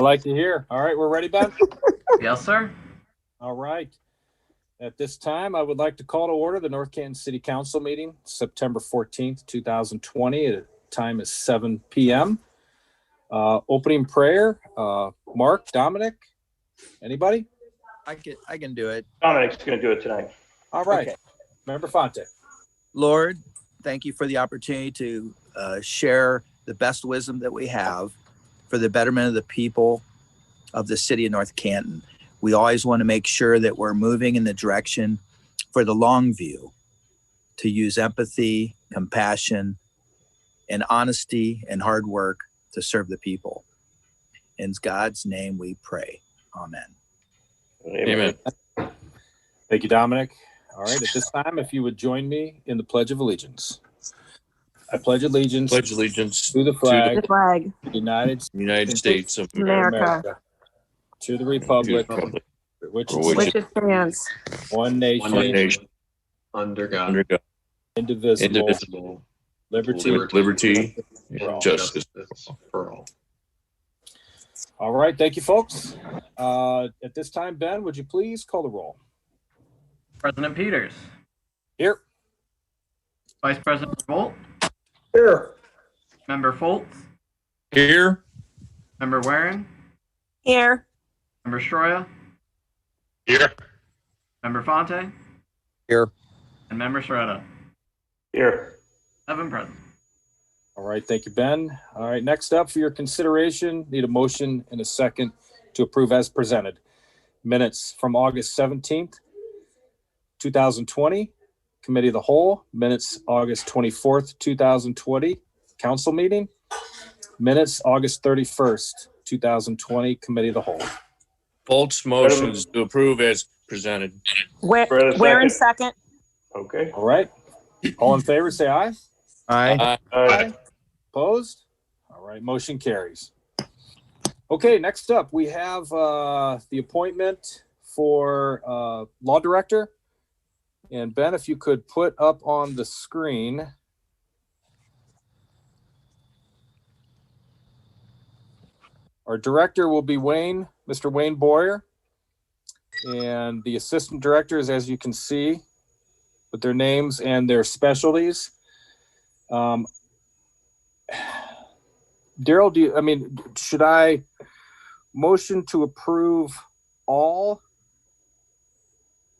I like to hear. All right, we're ready, Ben? Yes, sir. All right. At this time, I would like to call to order the North Canton City Council meeting, September 14th, 2020. The time is 7 p.m. Opening prayer, Mark, Dominic, anybody? I can do it. Dominic's going to do it tonight. All right. Okay. Member Fonte. Lord, thank you for the opportunity to share the best wisdom that we have for the betterment of the people of the city of North Canton. We always want to make sure that we're moving in the direction for the long view, to use empathy, compassion, and honesty and hard work to serve the people. In God's name we pray. Amen. Amen. Thank you, Dominic. All right. At this time, if you would join me in the Pledge of Allegiance. I pledge allegiance Pledge allegiance to the flag, The flag, of the United States of America, to the republic, Republic, for which for it which which it stands, one nation, one nation, under God, under God, indivisible, indivisible, liberty. with liberty for all. and justice. for all. All right. Thank you, folks. At this time, Ben, would you please call the roll? President Peters. Here. Vice President Volt. Here. Member Foltz. Here, Member Warren. here, Member Stroya. here, Member Fonte. Here. And Member Soretta. Here. 7 present. All right. Thank you, Ben. All right. Next up for your consideration, need a motion and a second to approve as presented. Minutes from August 17th, 2020, Committee of the Whole. Minutes August 24th, 2020, Council meeting. Minutes August 31st, 2020, Committee of the Whole. Foltz motions to approve as presented. Where in second? Okay. All right. All in favor, say aye. Aye. Aye. Opposed? All right, motion carries. Okay, next up, we have the appointment for Law Director. And Ben, if you could put up on the screen. Our director will be Mr. Wayne Boyer. And the assistant directors, as you can see, with their names and their specialties. Daryl, should I motion to approve all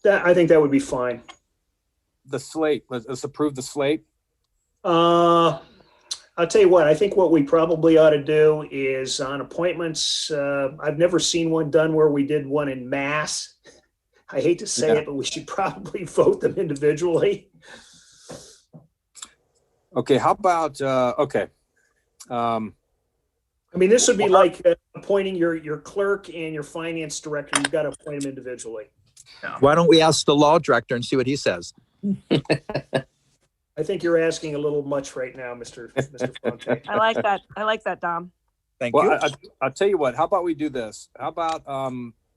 I think that would be fine. the slate? Let's approve the slate. I'll tell you what, I think what we probably ought to do is on appointments, I've never seen one done where we did one in mass. I hate to say it, but we should probably vote them individually. Okay, how about, okay. This would be like appointing your clerk and your finance director. You've got to appoint them individually. Why don't we ask the law director and see what he says? I think you're asking a little much right now, Mr. Fonte. I like that, Dom. Thank you. Well, I'll tell you what, how about we do this? How about,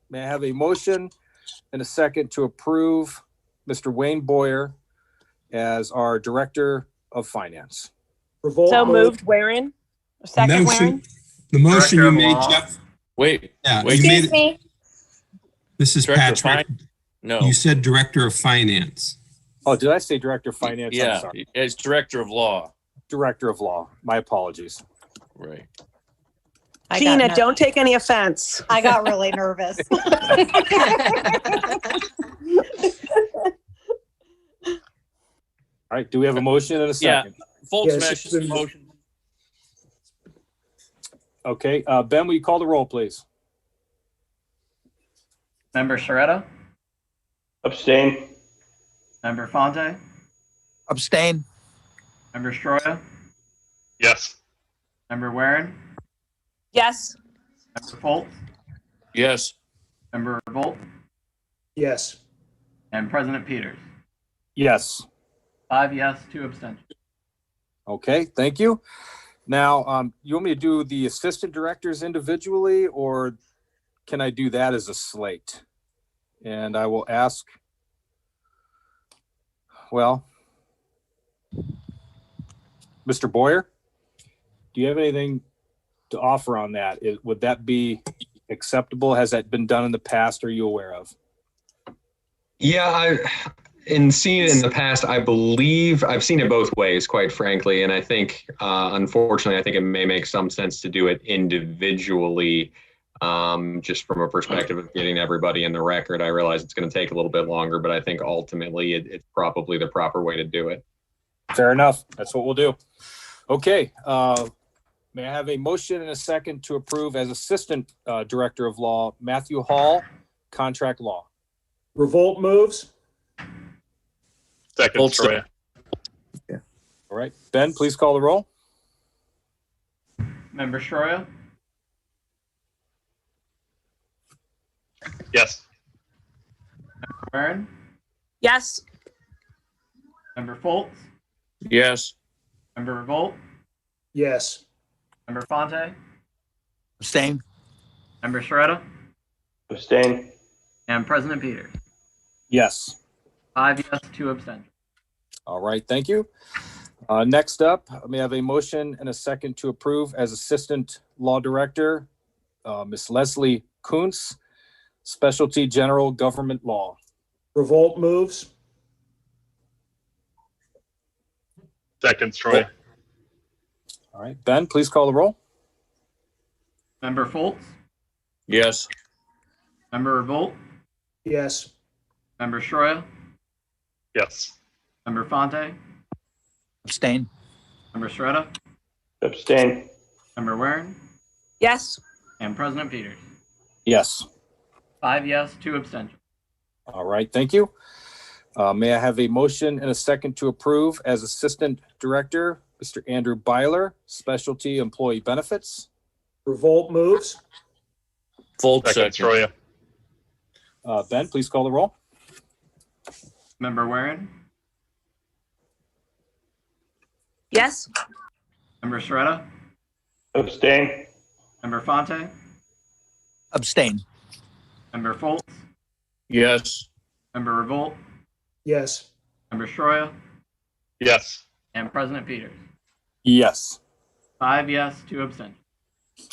may I have a motion and a second to approve Mr. Wayne Boyer as our Director of Finance? So moved, Warren. Second, Warren. The motion Director you of made, Law. Jeff. Wait, Yeah, wait, you made Excuse me. This is Director of Patrick. no, You said Director of Finance. Oh, did I say Director of Finance? I'm yeah, sorry. as Director of Law, Director of Law. My apologies. right. Gina, don't take any offense. I got really nervous. All right, do we have a motion and a second? Foltz Yes, it's been- motion. Okay, Ben, will you call the roll, please? Member Soretta. Abstain. Member Fonte. Abstain. Member Stroya. Yes. Member Warren. Yes. Member Foltz. Yes. Member Volt. Yes. And President Peters. Yes. 5 yes, 2 abstentions. Okay, thank you. Now, you want me to do the assistant directors individually, or can I do that as a slate? And I will ask, well, Mr. Boyer, do you have anything to offer on that. Would that be acceptable? Has that been done in the past? Are you aware of? Yeah, in seeing it in the past, I believe I've seen it both ways, quite frankly. And I think, unfortunately, I think it may make some sense to do it individually, just from a perspective of getting everybody in the record. I realize it's going to take a little bit longer, but I think ultimately it's probably the proper way to do it. Fair enough. That's what we'll do. Okay. May I have a motion and a second to approve as Assistant Director of Law, Matthew Hall, Contract Law? Revolt moves. Second, Stroya. All right. Ben, please call the roll. Member Stroya, Yes. Member Warren, Yes. Member Foltz, Yes. Member Revolt, Yes. Member Fonte, Abstain. Member Shretta, Abstain. and President Peters. Yes. 5 yes, 2 abstentions. All right. Thank you. Next up, may I have a motion and a second to approve as Assistant Law Director, Ms. Leslie Kuntz, Specialty General Government Law? Revolt moves. Second, Stroya. All right. Ben, please call the roll. Member Foltz, Yes. Member Revolt, Yes. Member Shretta, Yes. Member Fonte, Abstain. Member Shretta, Abstain. Member Warren, Yes. and President Peters. Yes. 5 yes, 2 abstentions. All right. Thank you. May I have a motion and a second to approve as Assistant Director, Mr. Andrew Byler, Specialty Employee Benefits? Revolt moves. Full second, Stroya. Ben, please call the roll. Member Warren, Yes. Member Shretta, Abstain. Member Fonte, Abstain. Member Foltz, Yes. Member Revolt, Yes. Member Stroya, Yes. and President Peters. Yes. 5 yes, 2 abstentions.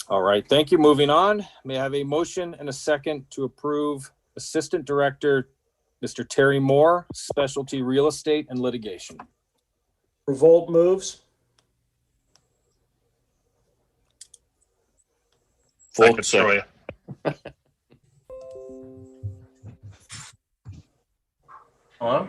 All right. Thank you. Moving on. May I have a motion and a second to approve Assistant Director, Mr. Terry Moore, Specialty Real Estate and Litigation? Revolt moves. Second, Stroya. Hello?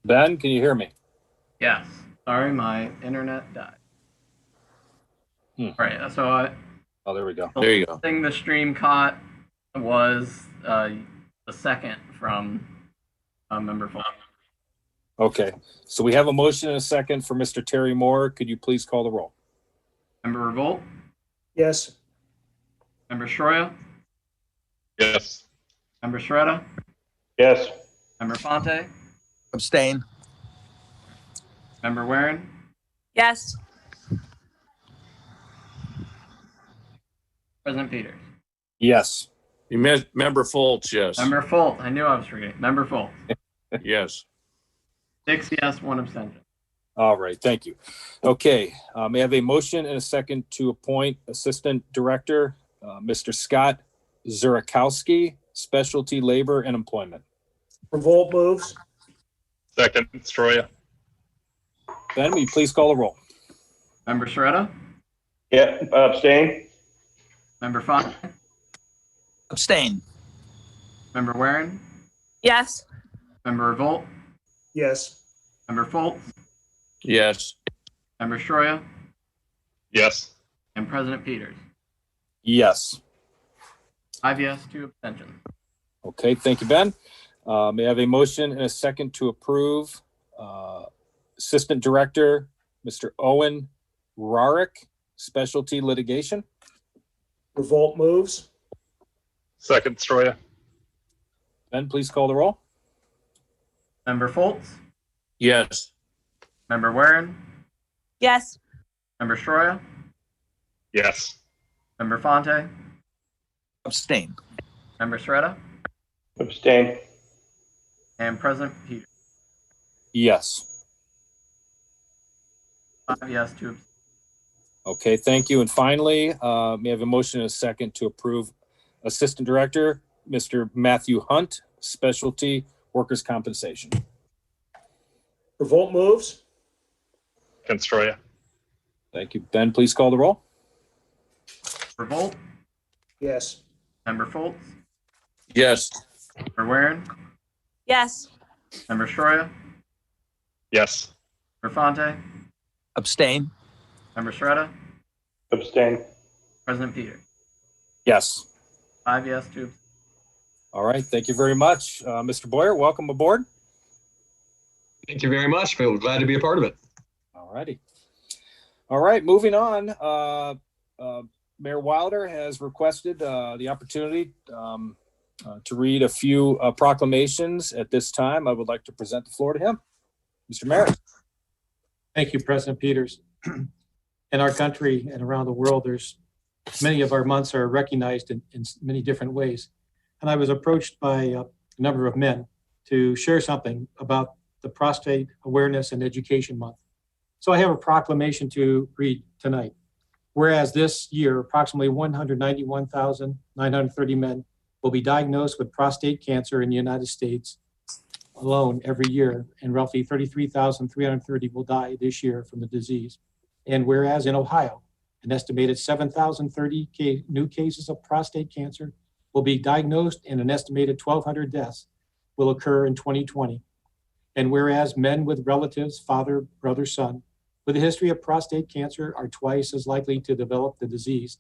Ben, can you hear me? Yes. Sorry, my internet died. Hmm. All right, so Oh, there we go. There you go. the thing the stream caught was the second from Member Foltz. Okay. So we have a motion and a second for Mr. Terry Moore. Could you please call the roll? Member Revolt, Yes. Member Stroya, Yes. Member Shretta, Yes. Member Fonte, Abstain. Member Warren, Yes. President Peters. Yes. You meant Member Foltz, yes. Member Foltz, I knew I was forgetting. Member Foltz. Yes. 6 yes, 1 abstention. All right. Thank you. Okay. May I have a motion and a second to appoint Assistant Director, Mr. Scott Zurakowski, Specialty Labor and Employment? Revolt moves. Second, Stroya. Ben, will you please call the roll? Member Shretta, Yeah. Abstain. Member Fonte, Abstain. Member Warren, Yes. Member Revolt, Yes. Member Foltz, Yes. Member Stroya, Yes. and President Peters. Yes. 5 yes, 2 abstentions. Okay. Thank you, Ben. May I have a motion and a second to approve Assistant Director, Mr. Owen Rarick, Specialty Litigation? Revolt moves. Second, Stroya. Ben, please call the roll. Member Foltz, Yes. Member Warren, Yes. Member Stroya, Yes. Member Fonte, Abstain. Member Shretta, Abstain. and President Peters. Yes. 5 yes, 2 abstain. Okay, thank you. And finally, may I have a motion and a second to approve Assistant Director, Mr. Matthew Hunt, Specialty Workers' Compensation. Revolt moves. Constroya. Thank you. Ben, please call the roll. Revolt, Yes. Member Foltz, Yes. Member Warren, Yes. Member Shroya, Yes. Member Fonte, Abstain. Member Shretta, Abstain. President Peters. Yes. 5 yes, 2 abstain. All right, thank you very much. Mr. Boyer, welcome aboard. Thank you very much. Feel glad to be a part of it. All righty. All right, moving on. Mayor Wilder has requested the opportunity to read a few proclamations. At this time, I would like to present the floor to him. Mr. Mayor. Thank you, President Peters. In our country and around the world, there's many of our months are recognized in many different ways. And I was approached by a number of men to share something about the Prostate Awareness and Education Month. So I have a proclamation to read tonight. Whereas this year, approximately 191,930 men will be diagnosed with prostate cancer in the United States alone every year, and roughly 33,330 will die this year from the disease. And whereas in Ohio, an estimated 7,030 new cases of prostate cancer will be diagnosed and an estimated 1,200 deaths will occur in 2020. And whereas men with relatives, father, brother, son, with a history of prostate cancer are twice as likely to develop the disease,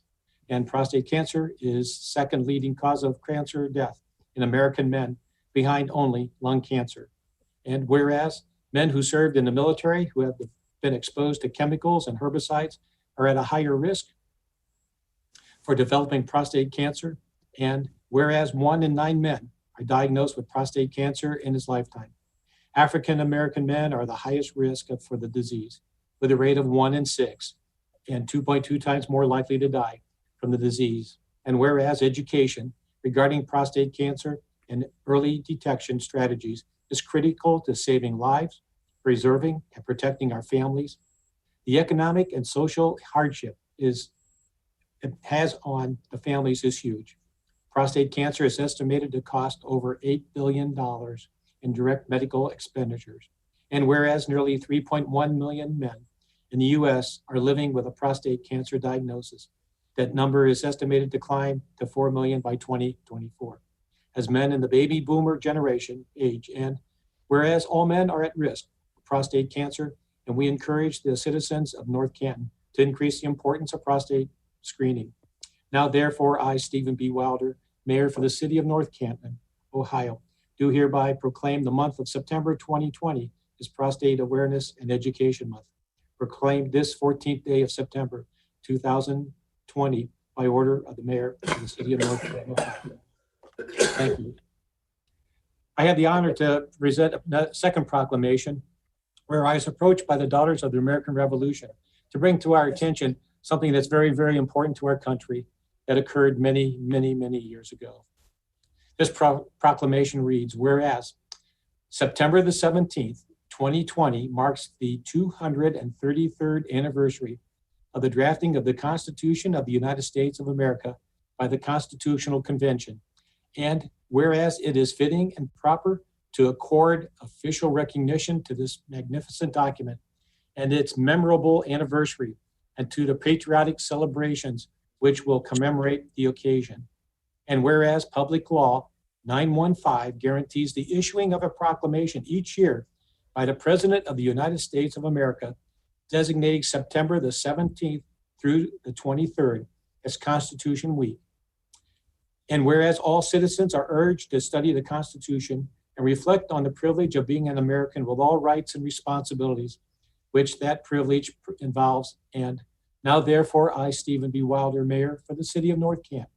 and prostate cancer is second leading cause of cancer death in American men, behind only lung cancer. And whereas men who served in the military who have been exposed to chemicals and herbicides are at a higher risk for developing prostate cancer, and whereas 1 in 9 men are diagnosed with prostate cancer in his lifetime. African American men are the highest risk for the disease, with a rate of 1 in 6 and 2.2 times more likely to die from the disease. And whereas education regarding prostate cancer and early detection strategies is critical to saving lives, preserving and protecting our families, the economic and social hardship it has on the families is huge. Prostate cancer is estimated to cost over $8 billion in direct medical expenditures. And whereas nearly 3.1 million men in the US are living with a prostate cancer diagnosis, that number is estimated to climb to 4 million by 2024. As men in the baby boomer generation age, and whereas all men are at risk of prostate cancer, and we encourage the citizens of North Canton to increase the importance of prostate screening. Now, therefore, I, Stephen B. Wilder, Mayor for the City of North Canton, Ohio, do hereby proclaim the month of September 2020 as Prostate Awareness and Education Month. Proclaim this 14th day of September 2020 by order of the Mayor of the City of North Canton, Ohio. Thank you. I have the honor to present a second proclamation where I was approached by the Daughters of the American Revolution to bring to our attention something that's very, very important to our country that occurred many, many, many years ago. This proclamation reads, whereas September the 17th, 2020 marks the 233rd anniversary of the drafting of the Constitution of the United States of America by the Constitutional Convention. And whereas it is fitting and proper to accord official recognition to this magnificent document and its memorable anniversary, and to the patriotic celebrations which will commemorate the occasion. And whereas Public Law 915 guarantees the issuing of a proclamation each year by the President of the United States of America, designating September the 17th through the 23rd as Constitution Week. And whereas all citizens are urged to study the Constitution and reflect on the privilege of being an American with all rights and responsibilities which that privilege involves. And now therefore I, Stephen B. Wilder, Mayor for the City of North Canton,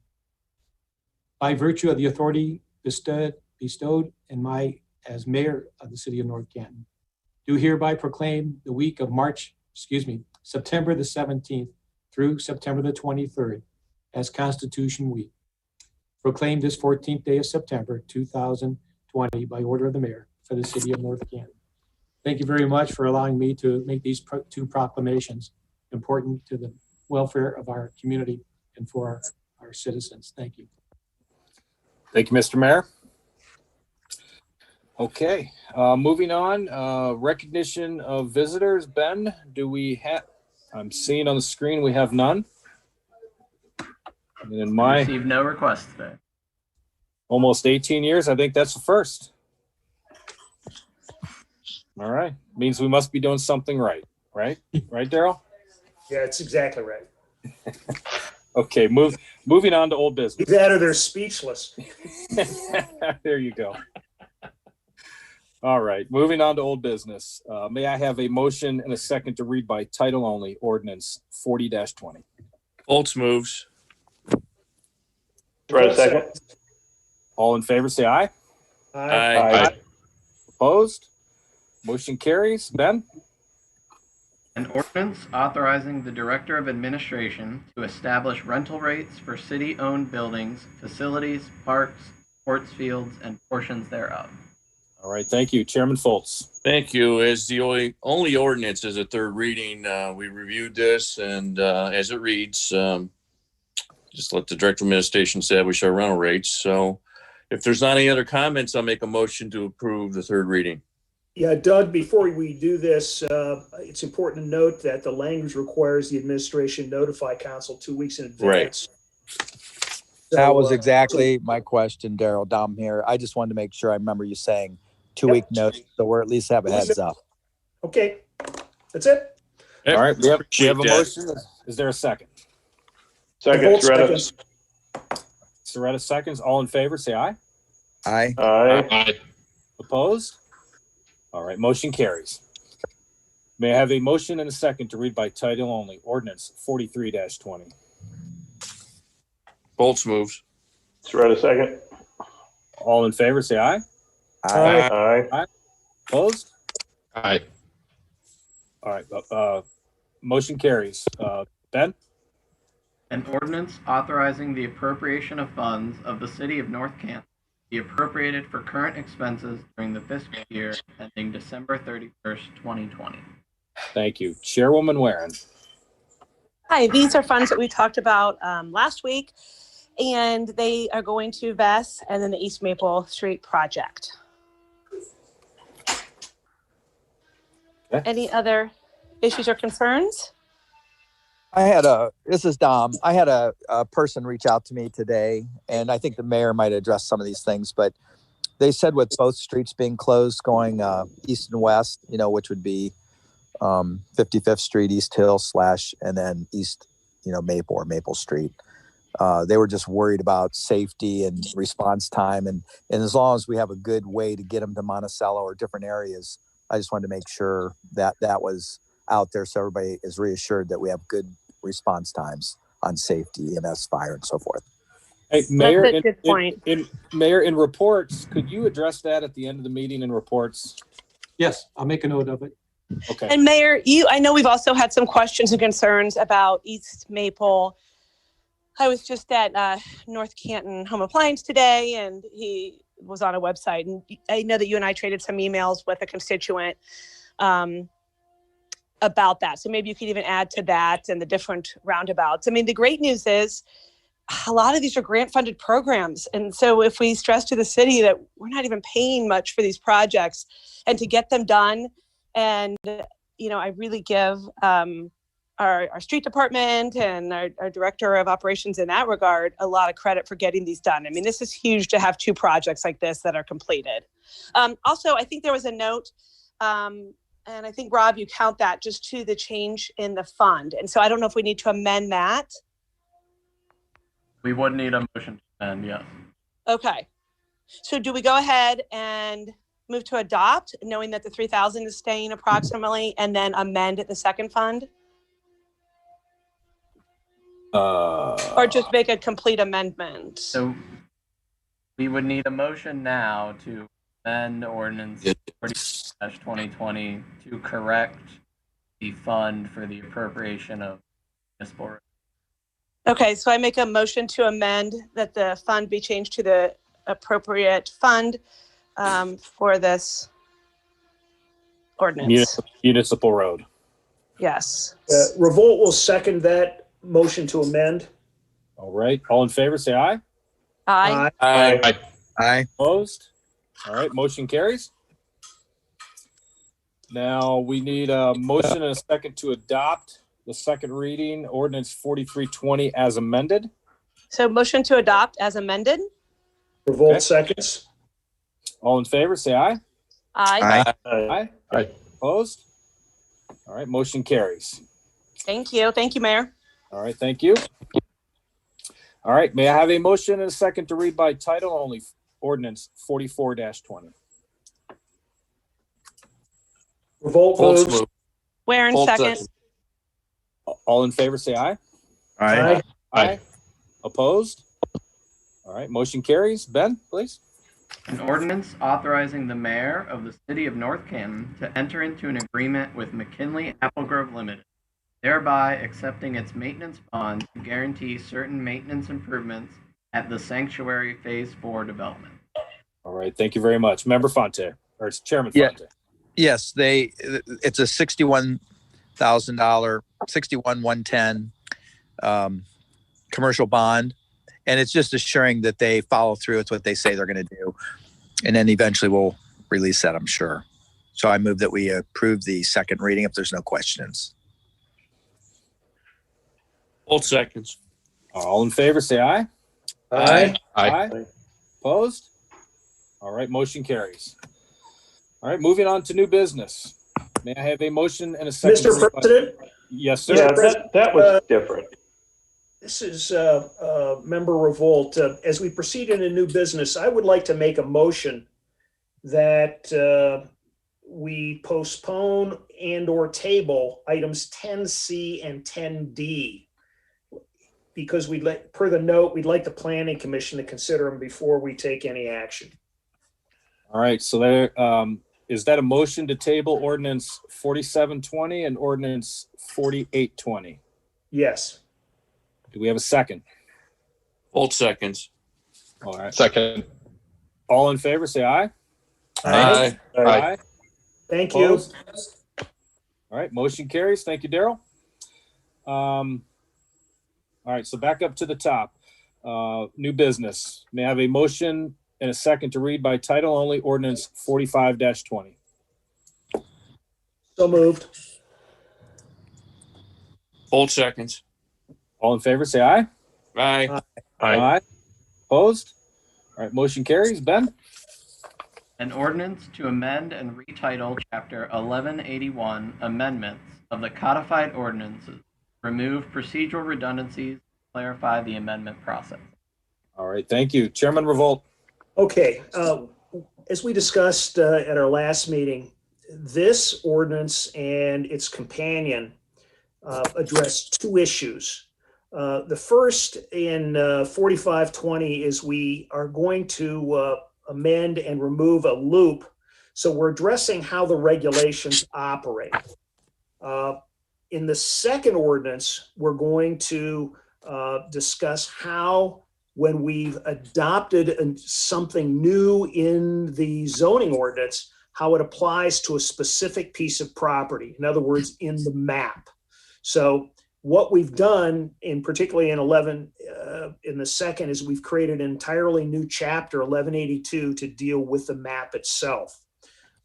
by virtue of the authority bestowed in my as Mayor of the City of North Canton, do hereby proclaim the week of September the 17th through September the 23rd as Constitution Week. Proclaim this 14th day of September 2020 2020 by order of the mayor for the city of North Canton. Thank you very much for allowing me to make these two proclamations important to the welfare of our community and for our citizens. Thank you. Thank you, Mr. Mayor. Okay, moving on, recognition of visitors. Ben, do we have, I'm seeing on the screen we have none. And in my Received no requests today. almost 18 years, I think that's the first. All right, means we must be doing something right, right? Right, Daryl? Yeah, it's exactly right. Okay, moving on to old business. That or they're speechless. There you go. All right, moving on to old business. May I have a motion and a second to read by title only, ordinance 40-20? Foltz moves. Shredder second. All in favor, say aye. Aye. Opposed? Motion carries. Ben? An ordinance authorizing the Director of Administration to establish rental rates for city-owned buildings, facilities, parks, sports fields, and portions thereof. All right, thank you. Chairman Foltz. Thank you. As the only ordinance as a third reading, we reviewed this, and as it reads, just let the Director of Administration establish our rental rates. So if there's not any other comments, I'll make a motion to approve the third reading. Yeah, Doug, before we do this, it's important to note that the language requires the administration notify council 2 weeks in advance. That was So, exactly my question, Daryl. Dom here. I just wanted to make sure I remember you saying 2-week notice, so we're at least have a heads up. okay, that's it. Yep. All right, we have a that. motion. Is there a second? Second, Bolt Shredder. seconds. Soretta seconds. All in favor, say aye. Aye. Aye. Opposed? All right, motion carries. May I have a motion and a second to read by title only, ordinance 43-20? Foltz moves. Shredder second. All in favor, say aye. Aye. Opposed? Aye. All right, motion carries. Ben? An ordinance authorizing the appropriation of funds of the city of North Canton be appropriated for current expenses during the fiscal year ending December 31st, 2020. Thank you. Chairwoman Warren. Hi, these are funds that we talked about last week, and they are going to VES and then the East Maple Street project. Okay. Any other issues or concerns? This is Dom. I had a person reach out to me today, and I think the mayor might address some of these things, but they said with both streets being closed going east and west, which would be 55th Street, East Hill / and then East, Maple or Maple Street. They were just worried about safety and response time. And as long as we have a good way to get them to Monticello or different areas, I just wanted to make sure that that was out there so everybody is reassured that we have good response times on safety, EMS, fire, and so forth. Hey, Mayor, That's a good point. Mayor, in reports, could you address that at the end of the meeting in reports? Yes, I'll make a note of it. Okay. And Mayor, I know we've also had some questions and concerns about East Maple. I was just at North Canton Home Appliance today, and he was on a website, and I know that you and I traded some emails with a constituent about that. So maybe you could even add to that and the different roundabouts. I mean, the great news is a lot of these are grant funded programs. And so if we stress to the city that we're not even paying much for these projects and to get them done, and, I really give our street department and our director of operations in that regard a lot of credit for getting these done. I mean, this is huge to have two projects like this that are completed. Also, I think there was a note, and I think, Rob, you count that just to the change in the fund. And so I don't know if we need to amend that. We would need a motion to amend, yes. Okay. So do we go ahead and move to adopt, knowing that the 3,000 is staying approximately, and then amend the second fund? Or just make a complete amendment? So we would need a motion now to amend ordinance 40-2020 to correct the fund for the appropriation of municipal. Okay, so I make a motion to amend that the fund be changed to the appropriate fund for this ordinance. Municipal road. Yes. Revolt will second that motion to amend. All right. All in favor, say aye. Aye. Aye. Aye. Opposed? All right, motion carries. Now we need a motion and a second to adopt the second reading ordinance 4320 as amended. So motion to adopt as amended. Revolt Okay. seconds. All in favor, say aye. Aye. Aye. Aye. Opposed? All right, motion carries. Thank you. Thank you, Mayor. All right, thank you. All right, may I have a motion and a second to read by title only ordinance 44-20? Revolt Foltz moves. move. Warren Foltz second. All in favor, say aye. Aye. Aye. Opposed? All right, motion carries. Ben, please. An ordinance authorizing the mayor of the city of North Canton to enter into an agreement with McKinley Applegrove Limited, thereby accepting its maintenance bond to guarantee certain maintenance improvements at the sanctuary phase 4 development. All right, thank you very much. Member Fonte, or it's Chairman Yeah. Fonte. Yes, it's a $61,000, 61,110 commercial bond. And it's just assuring that they follow through with what they say they're going to do. And then eventually we'll release that, I'm sure. So I move that we approve the second reading if there's no questions. Foltz seconds. All in favor, say aye. Aye. Aye. Opposed? All right, motion carries. All right, moving on to new business. May I have a motion and a second? Mr. President? Yes, sir. Yeah, that was different. This is Member Revolt. As we proceed into new business, I would like to make a motion that we postpone and/or table items 10C and 10D because per the note, we'd like the Planning Commission to consider them before we take any action. All right, so there, is that a motion to table ordinance 4720 and ordinance 4820? Yes. Do we have a second? Foltz seconds. All right. Second. All in favor, say aye. Aye. Aye. Thank you. Opposed? All right, motion carries. Thank you, Daryl. All right, so back up to the top. New business. May I have a motion and a second to read by title only ordinance 45-20? So moved. Foltz seconds. All in favor, say aye. Aye. Aye. Opposed? All right, motion carries. Ben? An ordinance to amend and retitle Chapter 1181 Amendments of the Codified Ordinances, remove procedural redundancies, clarify the amendment process. All right, thank you. Chairman Revolt. Okay, as we discussed at our last meeting, this ordinance and its companion address two issues. The first in 4520 is we are going to amend and remove a loop. So we're addressing how the regulations operate. In the second ordinance, we're going to discuss how, when we've adopted something new in the zoning ordinance, how it applies to a specific piece of property. In other words, in the map. So what we've done, in particularly in 11, in the second, is we've created an entirely new chapter, 1182, to deal with the map itself.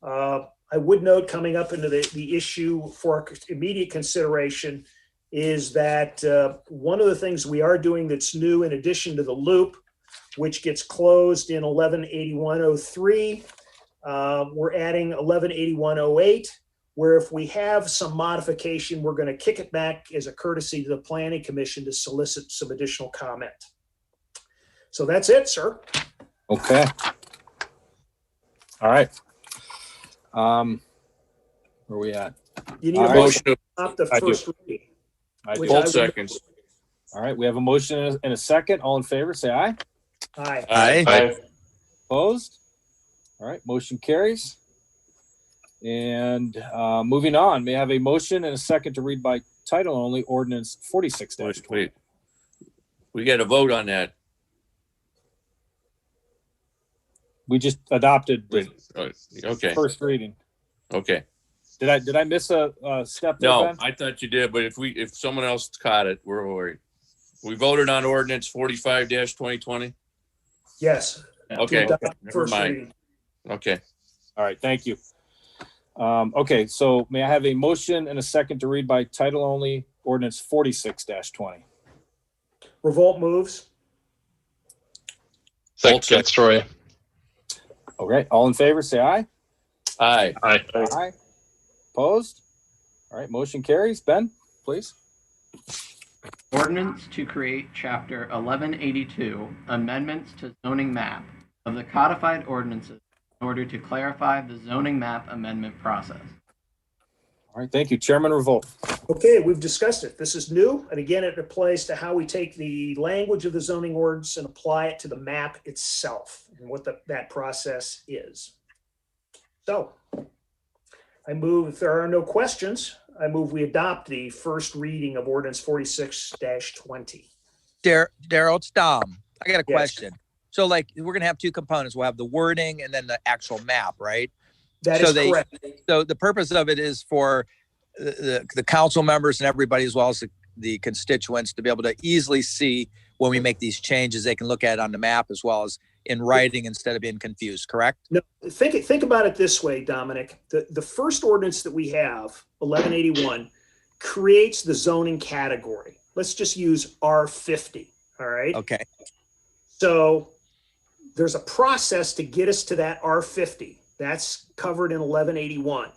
I would note, coming up into the issue for immediate consideration, is that one of the things we are doing that's new, in addition to the loop, which gets closed in 118103, we're adding 118108, where if we have some modification, we're going to kick it back as a courtesy to the Planning Commission to solicit some additional comment. So that's it, sir. Okay. All right. Where are we at? You need All a right. motion Motion. to adopt the I do. first reading. I do. Which I Foltz would- seconds. All right, we have a motion and a second. All in favor, say aye. Aye. Aye. Opposed? All right, motion carries. And moving on, may I have a motion and a second to read by title only ordinance 46-20? Wait. We got to vote on that. We just adopted the Okay, first reading. okay. Did I miss a step there, No, Ben? I thought you did, but if someone else caught it, we're worried. We voted on ordinance 45-2020. Yes. Okay, To adopt never first mind. reading. Okay. All right, thank you. Okay, so may I have a motion and a second to read by title only ordinance 46-20? Revolt moves. Second, Troy. Okay, all in favor, say aye. Aye. Aye. Aye. Opposed? All right, motion carries. Ben, please. Ordinance to create Chapter 1182, Amendments to Zoning Map of the Codified Ordinances in order to clarify the zoning map amendment process. All right, thank you. Chairman Revolt. Okay, we've discussed it. This is new. And again, it applies to how we take the language of the zoning ordinance and apply it to the map itself and what that process is. So I move, if there are no questions, I move we adopt the first reading of ordinance 46-20. Daryl, it's Dom. I got a Yes. question. So like, we're going to have two components. We'll have the wording and then the actual map, right? That So is they- correct. So the purpose of it is for the council members and everybody, as well as the constituents, to be able to easily see when we make these changes. They can look at it on the map as well as in writing instead of being confused, correct? No, think about it this way, Dominic. The first ordinance that we have, 1181, creates the zoning category. Let's just use R50. All right. Okay. So there's a process to get us to that R50. That's covered in 1181.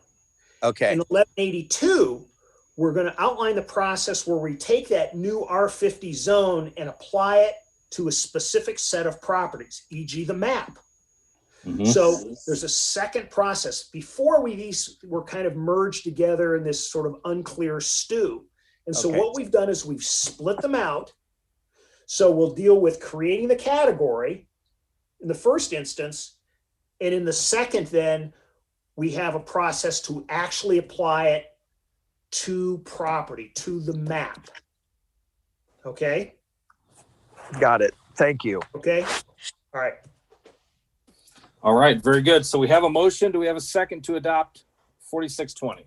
Okay. In 1182, we're going to outline the process where we take that new R50 zone and apply it to a specific set of properties, e.g. the map. So there's a second process. Before these were kind of merged together in this sort of unclear stew. And so Okay. what we've done is we've split them out. So we'll deal with creating the category in the first instance. And in the second, then we have a process to actually apply it to property, to the map. Okay. Got it. Thank you. Okay. All right. All right, very good. So we have a motion. Do we have a second to adopt 46-20?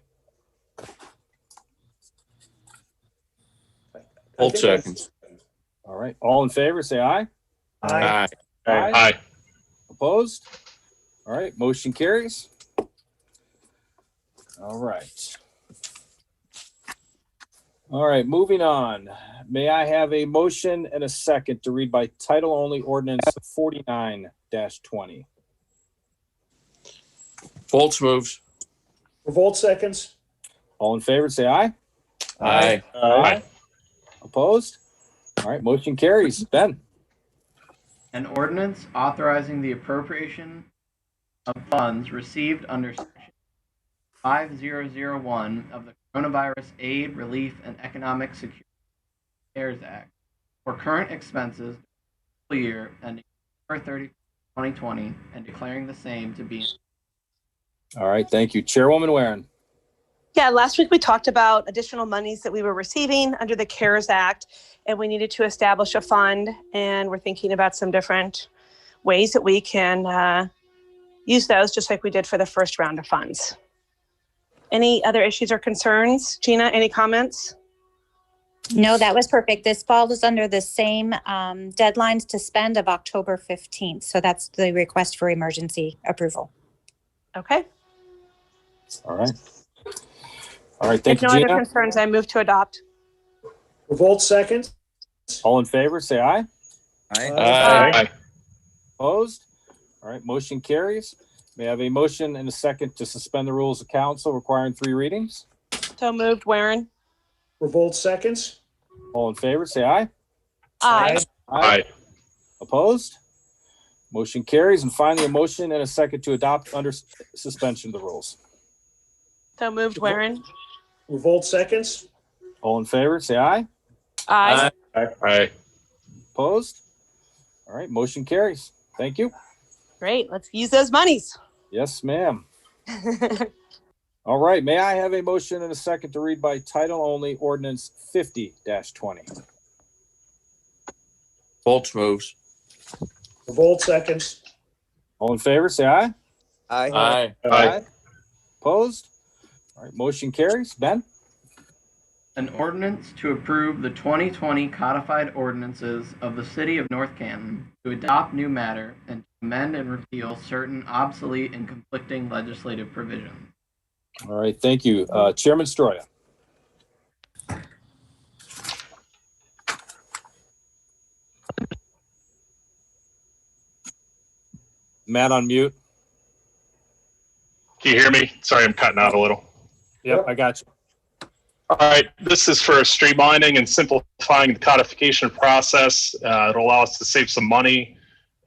Hold seconds. All right, all in favor, say aye. Aye. Aye. Opposed? All right, motion carries. All right. All right, moving on. May I have a motion and a second to read by title only ordinance 49-20? Foltz moves. Revolt seconds. All in favor, say aye. Aye. Aye. Opposed? All right, motion carries. Ben? An ordinance authorizing the appropriation of funds received under Section 5001 of the Coronavirus Aid, Relief, and Economic Security CARES Act for current expenses for the year ending December 30, 2020, and declaring the same to be. All right, thank you. Chairwoman Warren? Yeah, last week we talked about additional monies that we were receiving under the CARES Act, and we needed to establish a fund, and we're thinking about some different ways that we can use those, just like we did for the first round of funds. Any other issues or concerns? Gina, any comments? No, that was perfect. This falls under the same deadlines to spend of October 15th. So that's the request for emergency approval. Okay. All right. All right, thank If you, no other Gina. concerns, I move to adopt. Revolt seconds. All in favor, say aye. Aye. Opposed? All right, motion carries. May I have a motion and a second to suspend the rules of council requiring 3 readings? So moved, Warren. Revolt seconds. All in favor, say aye. Aye. Aye. Opposed? Motion carries. And finally, a motion and a second to adopt under suspension of the rules. So moved, Warren. Revolt seconds. All in favor, say aye. Aye. Aye. Opposed? All right, motion carries. Thank you. Great. Let's use those monies. Yes, ma'am. All right, may I have a motion and a second to read by title only ordinance 50-20? Foltz moves. Revolt seconds. All in favor, say aye. Aye. Aye. Opposed? All right, motion carries. Ben? An ordinance to approve the 2020 codified ordinances of the City of North Canton, to adopt new matter, and to amend and repeal certain obsolete and conflicting legislative provisions. All right, thank you. Chairman Stroya. Matt on mute. Can you hear me? Sorry, I'm cutting out a little. Yep, I got you. All right, this is for streamlining and simplifying the codification process. It'll allow us to save some money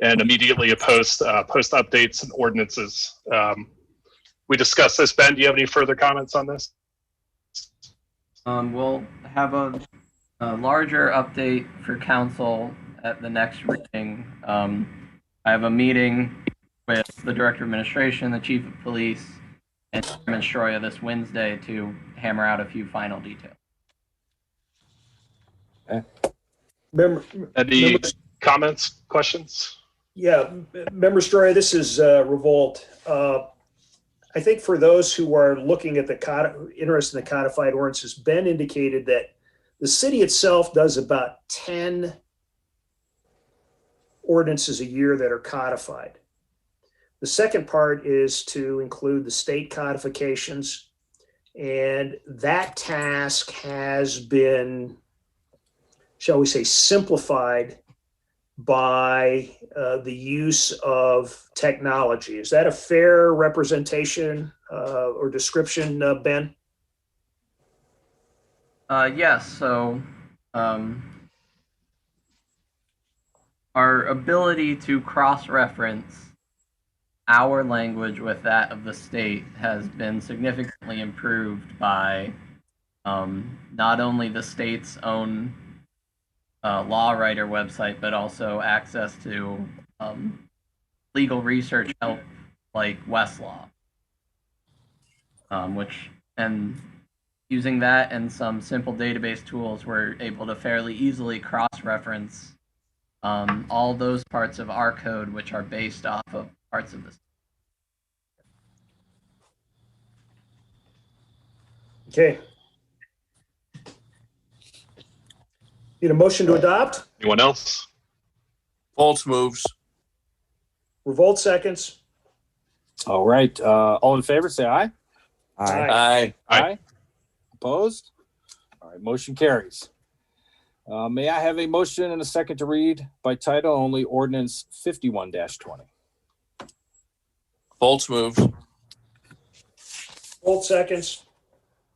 and immediately post updates and ordinances. We discussed this. Ben, do you have any further comments on this? We'll have a larger update for council at the next reading. I have a meeting with the Director of Administration, the Chief of Police, and Chairman Stroya this Wednesday to hammer out a few final details. Any comments, questions? Yeah, Member Story, this is Revolt. I think for those who are looking at interested in the codified ordinances, Ben indicated that the city itself does about 10 ordinances a year that are codified. The second part is to include the state codifications, and that task has been, shall we say, simplified by the use of technology. Is that a fair representation or description, Ben? Yes, so our ability to cross-reference our language with that of the state has been significantly improved by not only the state's own law writer website, but also access to legal research help like Westlaw, and using that and some simple database tools, we're able to fairly easily cross-reference all those parts of our code which are based off of parts of this. Okay. Need a motion to adopt? Anyone else? Foltz moves. Revolt seconds. All right, all in favor, say aye. Aye. Aye. Opposed? All right, motion carries. May I have a motion and a second to read by title only ordinance 51-20? Foltz moves. Revolt seconds.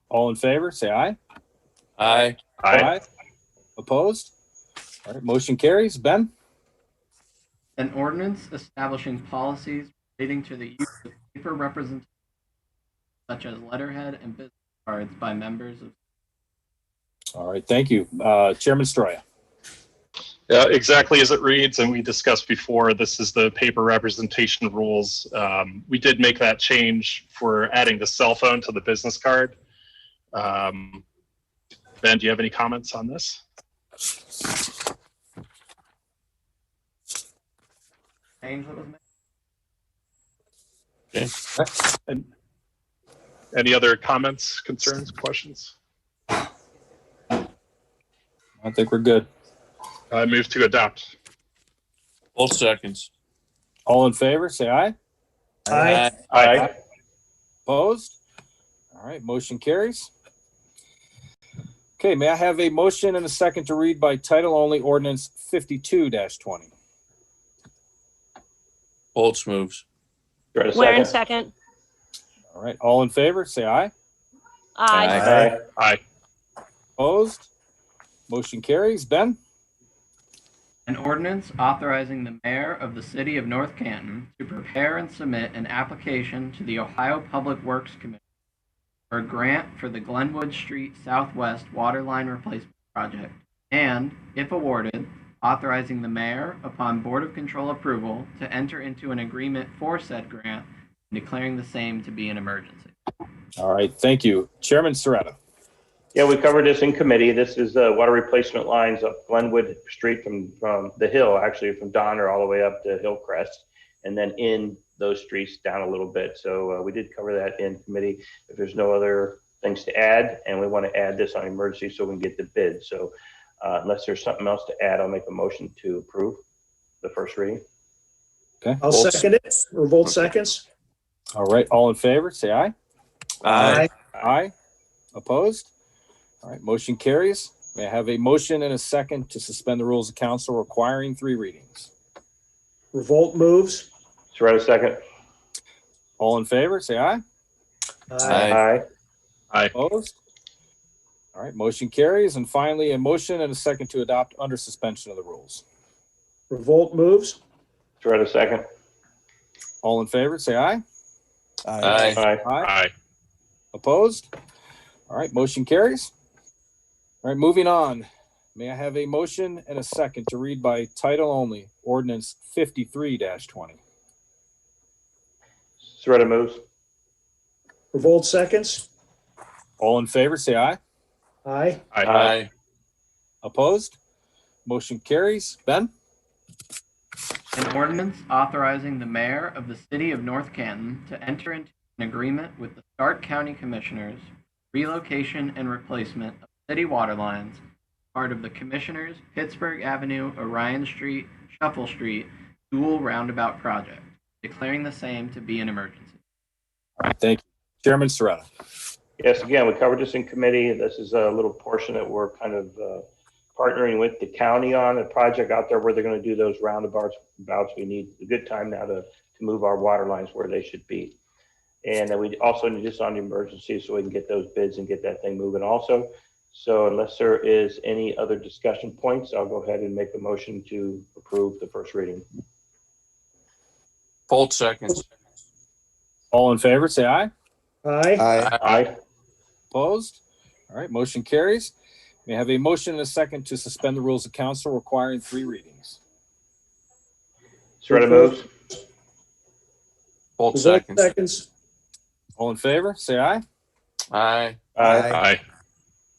All in favor, say aye. Aye. Aye. Opposed? All right, motion carries. Ben? An ordinance establishing policies relating to the use of paper representation, such as letterhead and business cards by members of. All right, thank you. Chairman Stroya. Yeah, exactly as it reads, and we discussed before, this is the paper representation rules. We did make that change for adding the cell phone to the business card. Ben, do you have any comments on this? Change that was made. Okay. And any other comments, concerns, questions? I think we're good. I move to adopt. Foltz seconds. All in favor, say aye. Aye. Aye. Opposed? All right, motion carries. Okay, may I have a motion and a second to read by title only ordinance 52-20? Foltz moves. Waren second. All right, all in favor, say aye. Aye. Aye. Opposed? Motion carries. Ben? An ordinance authorizing the mayor of the city of North Canton to prepare and submit an application to the Ohio Public Works Commission for a grant for the Glenwood Street Southwest Water Line Replacement Project, and, if awarded, authorizing the mayor, upon Board of Control approval, to enter into an agreement for said grant and declaring the same to be an emergency. All right, thank you. Chairman Soretta. Yeah, we covered this in committee. This is water replacement lines up Glenwood Street from the hill, actually from Donner all the way up to Hillcrest. and then in those streets down a little bit. So we did cover that in committee. If there's no other things to add, and we want to add this on emergency so we can get the bid. So unless there's something else to add, I'll make a motion to approve the first reading. Okay. I'll second it. Revolt seconds. All right. All in favor, say aye. Aye. Aye. Opposed? All right. Motion carries. May I have a motion and a second to suspend the rules of council requiring 3 readings? Revolt moves. Soretta, second. All in favor, say aye. Aye. Aye. Opposed? All right. Motion carries. And finally, a motion and a second to adopt under suspension of the rules. Revolt moves. Soretta, second. All in favor, say aye. Aye. Aye. Aye. Opposed? All right, motion carries. All right, moving on. May I have a motion and a second to read by title only, ordinance 53-20? Soretta moves. Revolt seconds. All in favor, say aye. Aye. Aye. Opposed? Motion carries. Ben? An ordinance authorizing the mayor of the city of North Canton to enter into an agreement with the Stark County Commissioners, relocation and replacement of city water lines, part of the Commissioners Pittsburgh Avenue, Orion Street, Shuffle Street dual roundabout project, declaring the same to be an emergency. All right, thank you. Chairman Soretta. Yes, again, we covered this in committee. This is a little portion that we're kind of partnering with the county on a project out there where they're going to do those roundabouts. We need a good time now to move our water lines where they should be. And then we also need this on the emergency so we can get those bids and get that thing moving also. So unless there is any other discussion points, I'll go ahead and make a motion to approve the first reading. Bolt seconds. All in favor, say aye. Aye. Aye. Opposed? All right, motion carries. May I have a motion and a second to suspend the rules of council requiring 3 readings? Soretta moves. Bolt Revolt seconds. seconds. All in favor, say aye. Aye. Aye.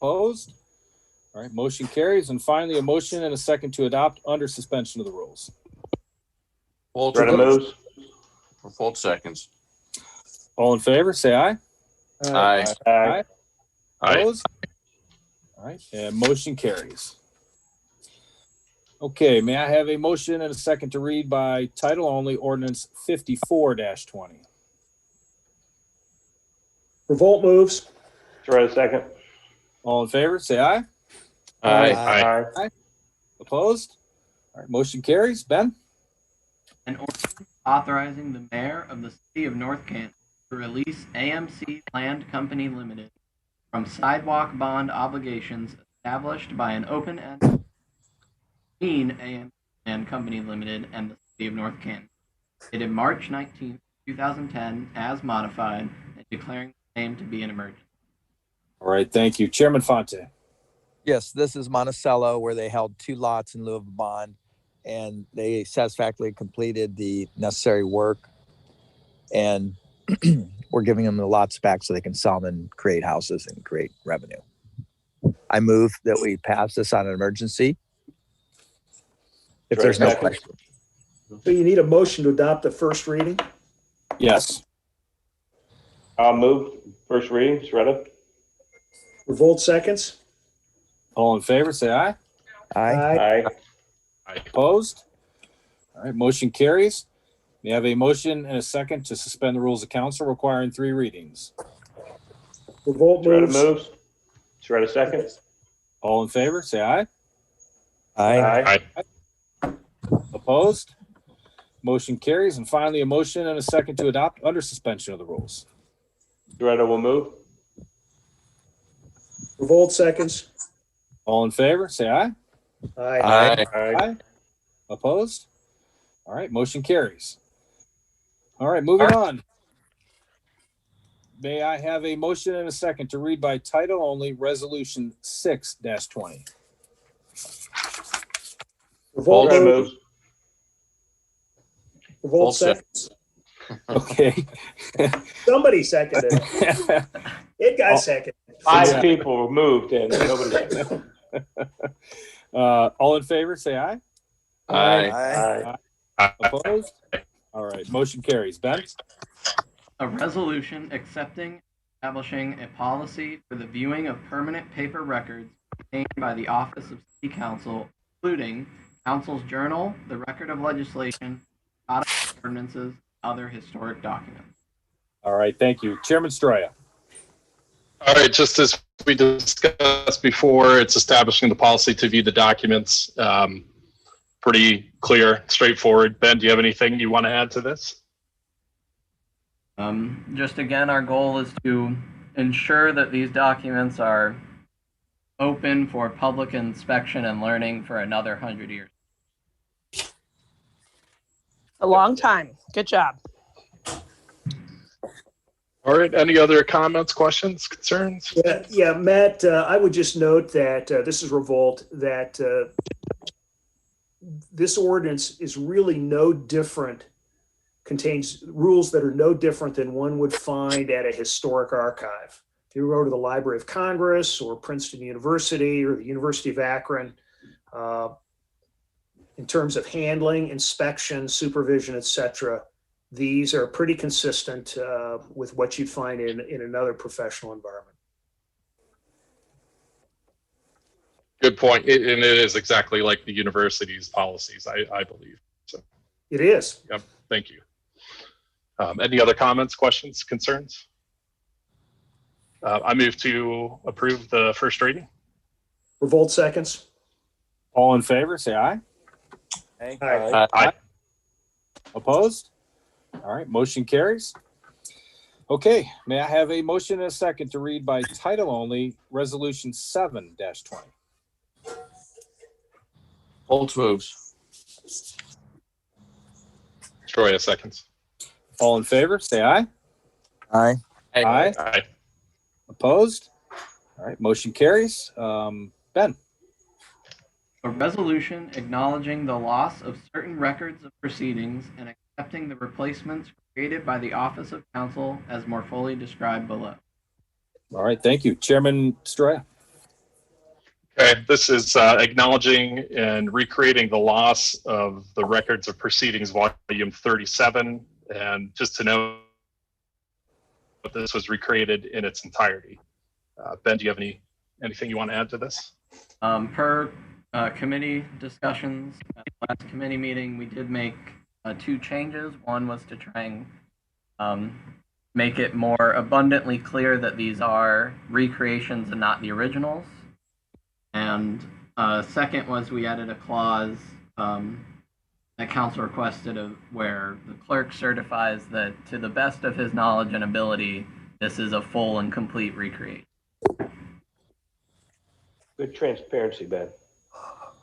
Opposed? All right, motion carries. And finally, a motion and a second to adopt under suspension of the rules. Bolt Soretta moves. Bolt seconds. All in favor, say aye. Aye. Aye. Opposed? All right, and motion carries. Okay, may I have a motion and a second to read by title only, ordinance 54-20? Revolt moves. Soretta, second. All in favor, say aye. Aye. Aye. Opposed? All right, motion carries. Ben? An ordinance authorizing the mayor of the city of North Canton to release AMC Land Company Limited from sidewalk bond obligations established by an open-end between AMC Land Company Limited and the city of North Canton, dated March 19, 2010, as modified, and declaring the same to be an emergency. All right, thank you. Chairman Fonte. Yes, this is Monticello where they held 2 lots in lieu of a bond, and they satisfactorily completed the necessary work. And we're giving them the lots back so they can sell them and create houses and create revenue. I move that we pass this on an emergency. If there's no question. So you need a motion to adopt the first reading? Yes. I'll move first reading. Soretta. Revolt seconds. All in favor, say aye. Aye. Aye. Opposed? All right, motion carries. May I have a motion and a second to suspend the rules of council requiring 3 readings? Revolt Soretta moves. moves. Soretta, second. All in favor, say aye. Aye. Aye. Opposed? Motion carries. And finally, a motion and a second to adopt under suspension of the rules. Soretta will move. Revolt seconds. All in favor, say aye. Aye. Aye. Opposed? All right, motion carries. All right, moving on. May I have a motion and a second to read by title only, resolution 6-20? Revolt Soretta moves. moves. Revolt seconds. Okay. Somebody seconded it. It got seconded. 5 people moved and nobody. All in favor, say aye. Aye. Aye. Opposed? All right, motion carries. Ben? A resolution accepting, establishing a policy for the viewing of permanent paper records obtained by the Office of City Council, including Council's Journal, the Record of Legislation, codified ordinances, and other historic documents. All right, thank you. Chairman Stroya. All right, just as we discussed before, it's establishing the policy to view the documents. Pretty clear, straightforward. Ben, do you have anything you want to add to this? Just again, our goal is to ensure that these documents are open for public inspection and learning for another 100 years. A long time. Good job. All right, any other comments, questions, concerns? Yeah, Matt, I would just note that this is Revolt, that this ordinance is really no different, contains rules that are no different than one would find at a historic archive. If you go to the Library of Congress or Princeton University or the University of Akron, in terms of handling, inspection, supervision, etc., these are pretty consistent with what you'd find in another professional environment. Good point. And it is exactly like the university's policies, I believe. So, It is. yep, thank you. Any other comments, questions, concerns? I move to approve the first reading. Revolt seconds. All in favor, say aye. Aye. Opposed? All right, motion carries. Okay, may I have a motion and a second to read by title only, Resolution 7-20? Holtz moves. Troy, seconds. All in favor, say aye. Aye. Aye. Aye. Opposed? All right, motion carries. Ben? A resolution acknowledging the loss of certain records of proceedings and accepting the replacements created by the Office of Council as more fully described below. All right, thank you. Chairman Stroya? Okay, this is acknowledging and recreating the loss of the records of proceedings, volume 37. And just to know that this was recreated in its entirety. Ben, do you have anything you want to add to this? Per committee discussions at the last committee meeting, we did make two changes. One was to try and make it more abundantly clear that these are recreations and not the originals. And second was we added a clause that council requested where the clerk certifies that to the best of his knowledge and ability, this is a full and complete recreation. Good transparency, Ben.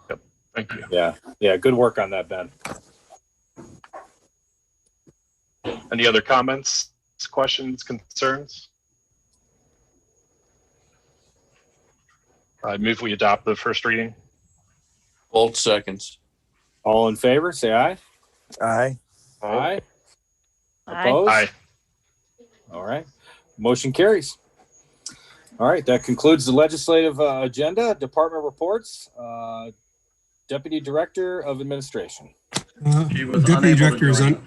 Yep, thank you. Yeah, good work on that, Ben. Any other comments, questions, concerns? I move we adopt the first reading. Holtz seconds. All in favor, say aye. Aye. Aye. Aye. Opposed? Aye. All right, motion carries. All right, that concludes the legislative agenda. Department reports. Deputy Director of Administration. She was Deputy unable to Director is join us.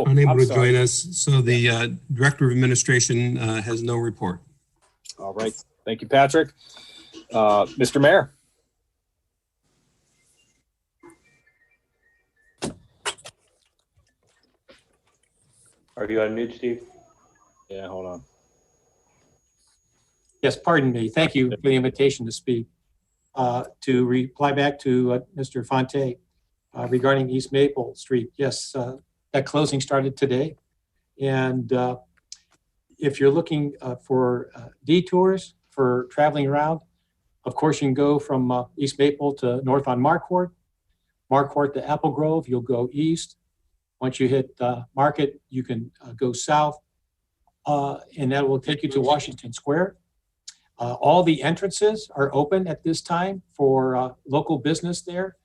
unable I'm to sorry. join us, so the Director of Administration has no report. All right, thank you, Patrick. Mr. Mayor. Are you on mute, Steve? Yeah, hold on. Yes, pardon me. Thank you for the invitation to speak. To reply back to Mr. Fonte regarding East Maple Street. Yes, that closing started today. And if you're looking for detours for traveling around, of course, you can go from East Maple to north on Marquardt. Marquardt to Apple Grove, you'll go east. Once you hit Market, you can go south, and that will take you to Washington Square. All the entrances are open at this time for local business there,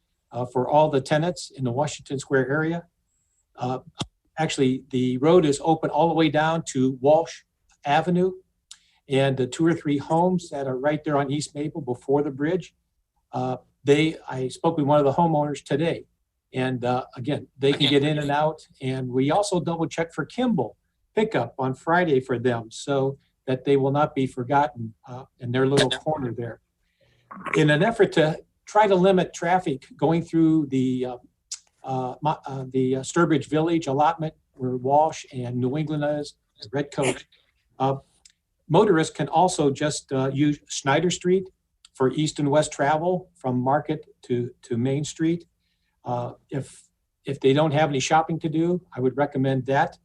for all the tenants in the Washington Square area. Actually, the road is open all the way down to Walsh Avenue, and the 2 or 3 homes that are right there on East Maple before the bridge. I spoke with one of the homeowners today, And again, they can get in and out. And we also double check for Kimball pickup on Friday for them so that they will not be forgotten in their little corner there. In an effort to try to limit traffic going through the Sturbridge Village allotment where Walsh and New England is, the red coach, motorists can also just use Schneider Street for east and west travel from Market to Main Street. If they don't have any shopping to do, I would recommend that.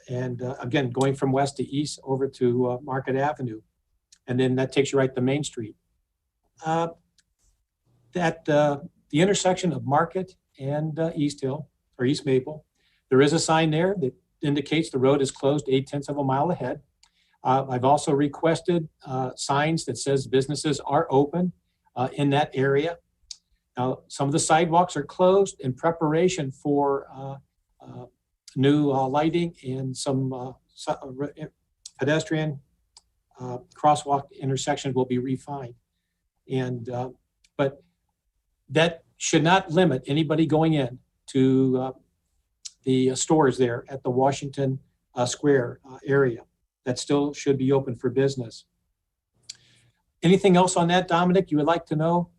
Again, going from west to east over to Market Avenue. And then that takes you right to Main Street. The intersection of Market and East Hill or East Maple, there is a sign there that indicates the road is closed 0.8 of a mile ahead. I've also requested signs that says businesses are open in that area. Now, some of the sidewalks are closed in preparation for new lighting and some pedestrian crosswalk intersections will be refined. But that should not limit anybody going in to the stores there at the Washington Square area. That still should be open for business. Anything else on that, Dominic, you would like to know?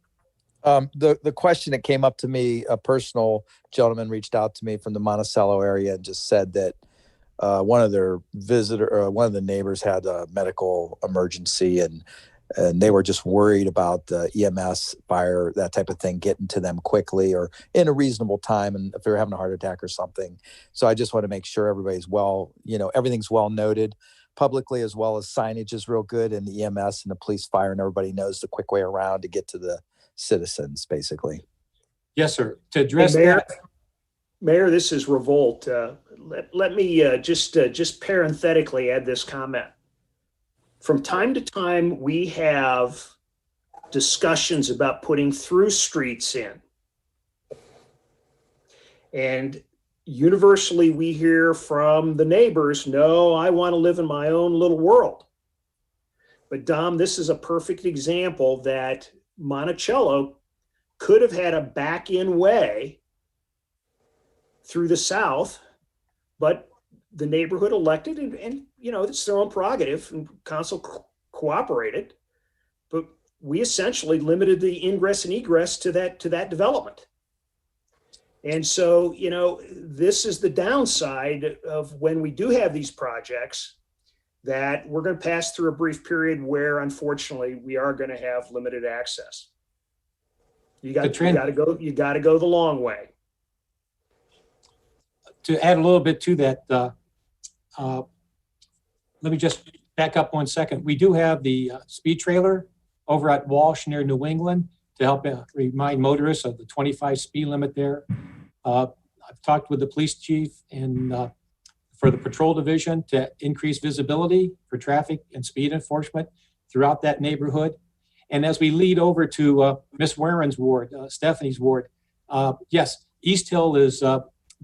The question that came up to me, a personal gentleman reached out to me from the Monticello area and just said that one of the neighbors had a medical emergency and they were just worried about the EMS, fire, that type of thing, getting to them quickly or in a reasonable time, and if they're having a heart attack or something. So I just want to make sure everybody's everything's well noted publicly, as well as signage is real good, and the EMS and the police, fire, and everybody knows the quick way around to get to the citizens, basically. Yes, sir. To address Mayor, this is Revolt. Let me just parenthetically add this comment. From time to time, we have discussions about putting through streets in. And universally, we hear from the neighbors, no, I want to live in my own little world. But Dom, this is a perfect example that Monticello could have had a back-in way through the south, but the neighborhood elected, and it's their own prerogative, and council cooperated, but we essentially limited the ingress and egress to that development. And so, this is the downside of when we do have these projects, that we're going to pass through a brief period where, unfortunately, we are going to have limited access. You got to go the long way. To add a little bit to that, let me just back up 1 second. We do have the speed trailer over at Walsh near New England to help remind motorists of the 25 speed limit there. I've talked with the police chief and for the patrol division to increase visibility for traffic and speed enforcement throughout that neighborhood. And as we lead over to Miss Warren's ward, Stephanie's ward, yes, East Hill is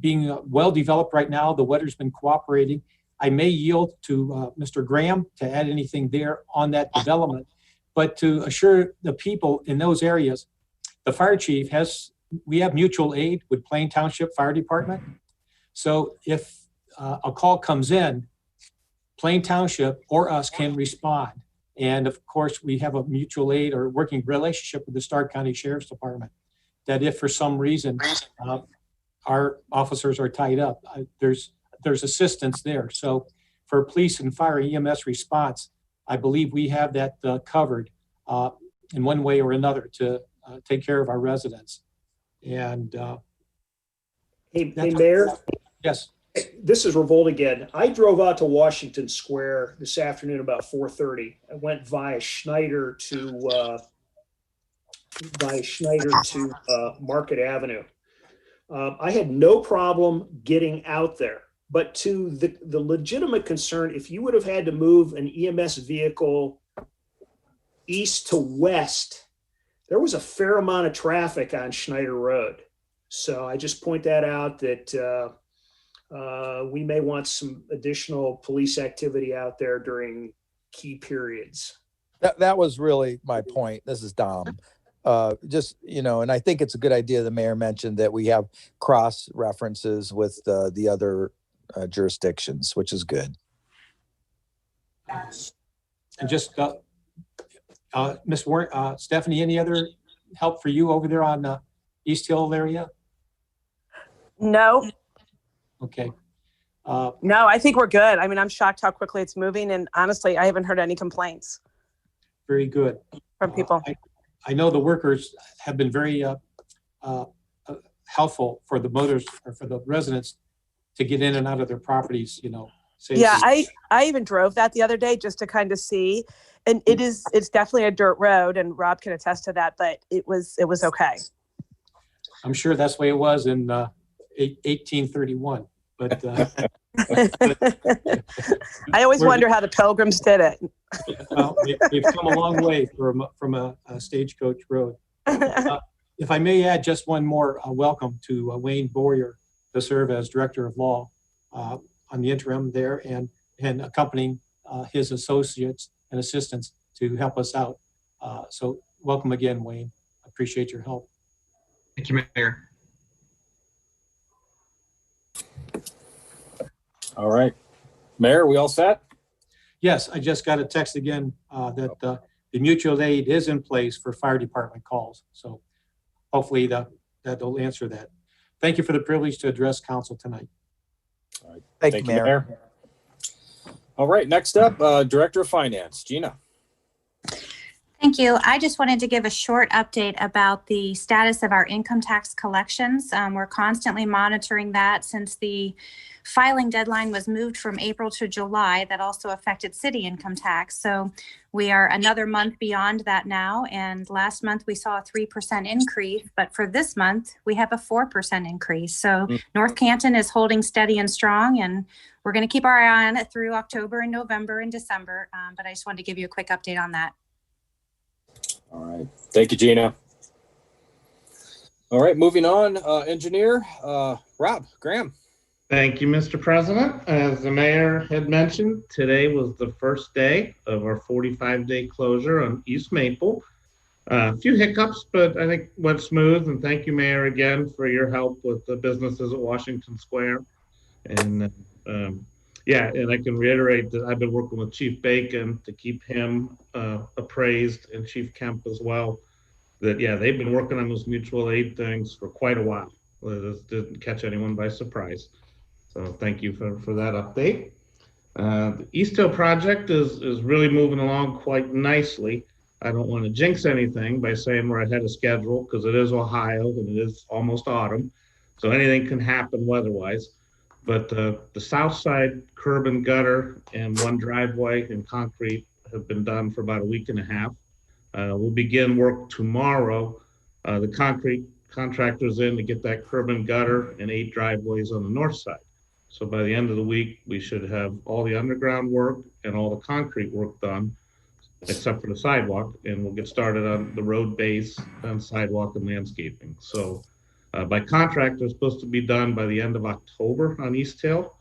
being well developed right now. The weather's been cooperating. I may yield to Mr. Graham to add anything there on that development, but to assure the people in those areas, the fire chief we have mutual aid with Plain Township Fire Department. So if a call comes in, Plain Township or us can respond. And of course, we have a mutual aid or working relationship with the Stark County Sheriff's Department, that if for some reason our officers are tied up, there's assistance there. So for police and fire EMS response, I believe we have that covered in one way or another to take care of our residents. And hey, Mayor. Yes. This is Revolt again. I drove out to Washington Square this afternoon about 4:30. I went via Schneider to Market Avenue. I had no problem getting out there, but to the legitimate concern, if you would have had to move an EMS vehicle east to west, there was a fair amount of traffic on Schneider Road. So I just point that out that we may want some additional police activity out there during key periods. That was really my point. This is Dom. just, and I think it's a good idea the mayor mentioned that we have cross references with the other jurisdictions, which is good. And just, Ms. Warren, Stephanie, any other help for you over there on East Hill area? No, Okay. no, I think we're good. I mean, I'm shocked how quickly it's moving. And honestly, I haven't heard any complaints Very good. from people. I know the workers have been very helpful for the motors or for the residents to get in and out of their properties, safely. Yeah, I even drove that the other day just to kind of see. And it's definitely a dirt road, and Rob can attest to that, but it was okay. I'm sure that's the way it was in 1831. But I always wonder how the Pilgrims did it. well, they've come a long way from a stagecoach road. If I may add just one more welcome to Wayne Boyer to serve as Director of Law on the interim there and accompanying his associates and assistants to help us out. So welcome again, Wayne. Appreciate your help. Thank you, Mayor. All right. Mayor, we all set? Yes, I just got a text again that the mutual aid is in place for fire department calls. So hopefully that'll answer that. Thank you for the privilege to address council tonight. All right. Thank you, Mayor. All right, next up, Director of Finance, Gina. Thank you. I just wanted to give a short update about the status of our income tax collections. We're constantly monitoring that since the filing deadline was moved from April to July. That also affected city income tax. So we are another month beyond that now. And last month we saw a 3% increase, but for this month we have a 4% increase. So North Canton is holding steady and strong, and we're going to keep our eye on it through October and November and December. But I just wanted to give you a quick update on that. All right. Thank you, Gina. All right, moving on, engineer, Rob Graham. Thank you, Mr. President. As the mayor had mentioned, today was the first day of our 45-day closure on East Maple. A few hiccups, but I think went smooth. And thank you, Mayor, again for your help with the businesses at Washington Square. And yeah, and I can reiterate that I've been working with Chief Bacon to keep him appraised, and Chief Kemp as well. That, yeah, they've been working on those mutual aid things for quite a while. This didn't catch anyone by surprise. So thank you for that update. The East Hill project is really moving along quite nicely. I don't want to jinx anything by saying we're ahead of schedule because it is Ohio and it is almost autumn. So anything can happen weather-wise. But the south side curb and gutter and one driveway and concrete have been done for about a week and a half. We'll begin work tomorrow. The concrete contractor's in to get that curb and gutter and 8 driveways on the north side. So by the end of the week, we should have all the underground work and all the concrete work done, except for the sidewalk, and we'll get started on the road base and sidewalk and landscaping. So by contract, they're supposed to be done by the end of October on East Hill.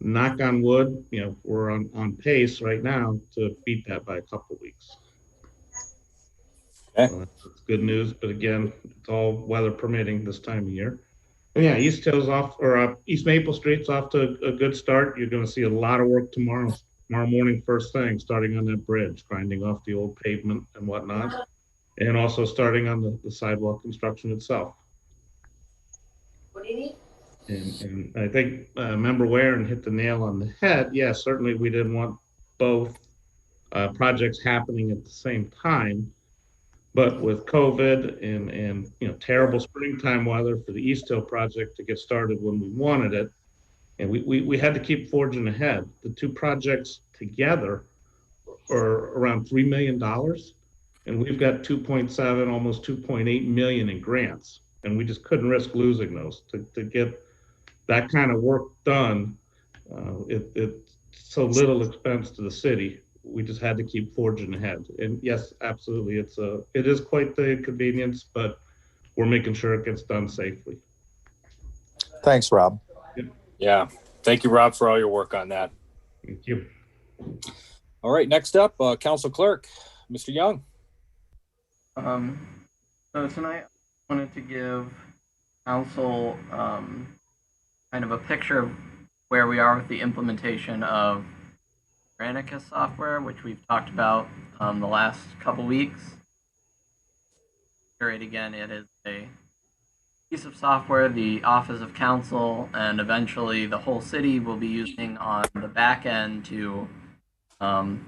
Knock on wood, we're on pace right now to beat that by a couple of weeks. Okay. So that's good news, but again, it's all weather permitting this time of year. And yeah, East Hill's off, or East Maple Street's off to a good start. You're going to see a lot of work tomorrow morning, first thing, starting on that bridge, grinding off the old pavement and whatnot, and also starting on the sidewalk construction itself. What do you need? And I think Member Warren hit the nail on the head. Yeah, certainly we didn't want both projects happening at the same time. But with COVID and terrible springtime weather for the East Hill project to get started when we wanted it, and we had to keep forging ahead. The two projects together are around $3 million, and we've got 2.7, almost 2.8 million in grants, and we just couldn't risk losing those to get that kind of work done. It's so little expense to the city. We just had to keep forging ahead. And yes, absolutely, it is quite the inconvenience, but we're making sure it gets done safely. Thanks, Rob. Yeah. Thank you, Rob, for all your work on that. Thank you. All right. Next up, Council Clerk, Mr. Young. So tonight, I wanted to give council kind of a picture of where we are with the implementation of Granicus software, which we've talked about the last couple weeks. Again, it is a piece of software the Office of Council and eventually the whole city will be using on the back end to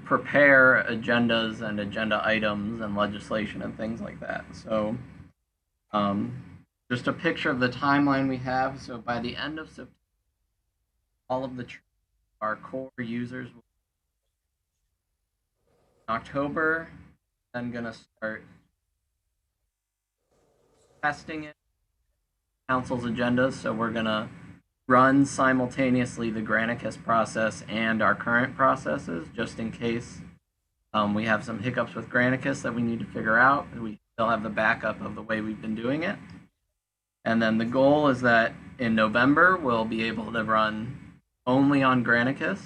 prepare agendas and agenda items and legislation and things like that. So just a picture of the timeline we have. So by the end of September, all of our core users will in October, then gonna start testing it, council's agendas. So we're gonna run simultaneously the Granicus process and our current processes, just in case we have some hiccups with Granicus that we need to figure out. We still have the backup of the way we've been doing it. And then the goal is that in November, we'll be able to run only on Granicus.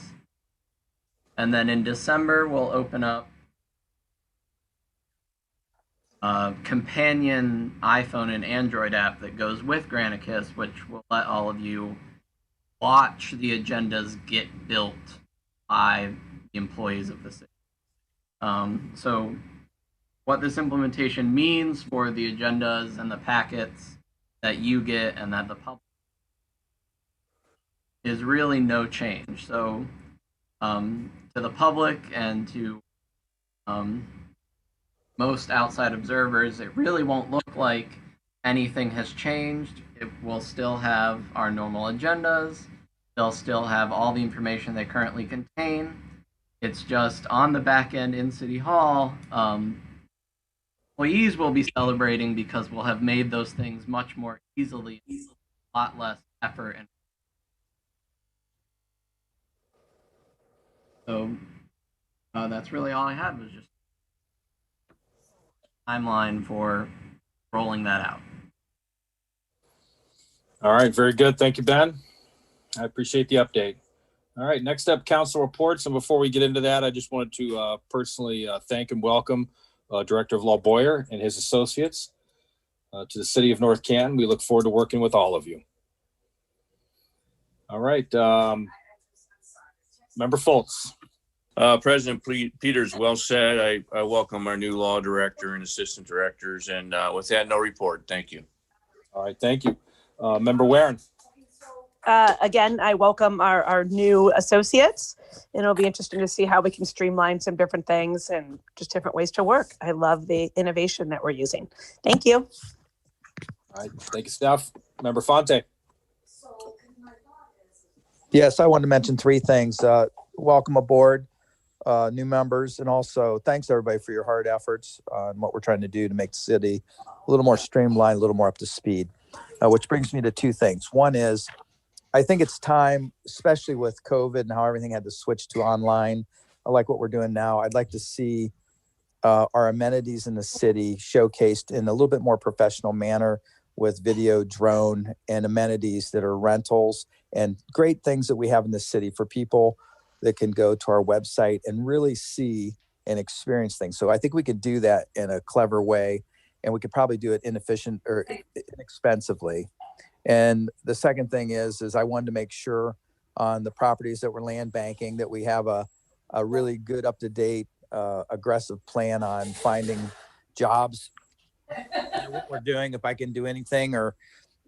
And then in December, we'll open up a companion iPhone and Android app that goes with Granicus, which will let all of you watch the agendas get built by the employees of the city. So what this implementation means for the agendas and the packets that you get and that the public is really no change. So to the public and to most outside observers, it really won't look like anything has changed. It will still have our normal agendas. They'll still have all the information they currently contain. It's just on the back end in City Hall, employees will be celebrating because we'll have made those things much more easily, a lot less effort. And so that's really all I had, was just a timeline for rolling that out. All right, very good. Thank you, Ben. I appreciate the update. All right, next up, council reports. And before we get into that, I just wanted to personally thank and welcome Director of Law Boyer and his associates to the city of North Canton. We look forward to working with all of you. All right, Member Fultz. President Peters, well said. I welcome our new law director and assistant directors. And with that, no report. Thank you. All right, thank you. Member Warren. Again, I welcome our new associates, and it'll be interesting to see how we can streamline some different things and just different ways to work. I love the innovation that we're using. Thank you. All right, thank you, Steph. Member Fonte. Yes, I wanted to mention three things. Welcome aboard, new members, and also thanks everybody for your hard efforts on what we're trying to do to make the city a little more streamlined, a little more up to speed. Which brings me to two things. One is, I think it's time, especially with COVID and how everything had to switch to online. I like what we're doing now. I'd like to see our amenities in the city showcased in a little bit more professional manner with video, drone, and amenities that are rentals and great things that we have in the city for people that can go to our website and really see and experience things. So I think we could do that in a clever way, and we could probably do it inefficient or inexpensively. And the second thing is I wanted to make sure on the properties that we're land banking that we have a really good, up-to-date, aggressive plan on finding jobs. What we're doing, if I can do anything, or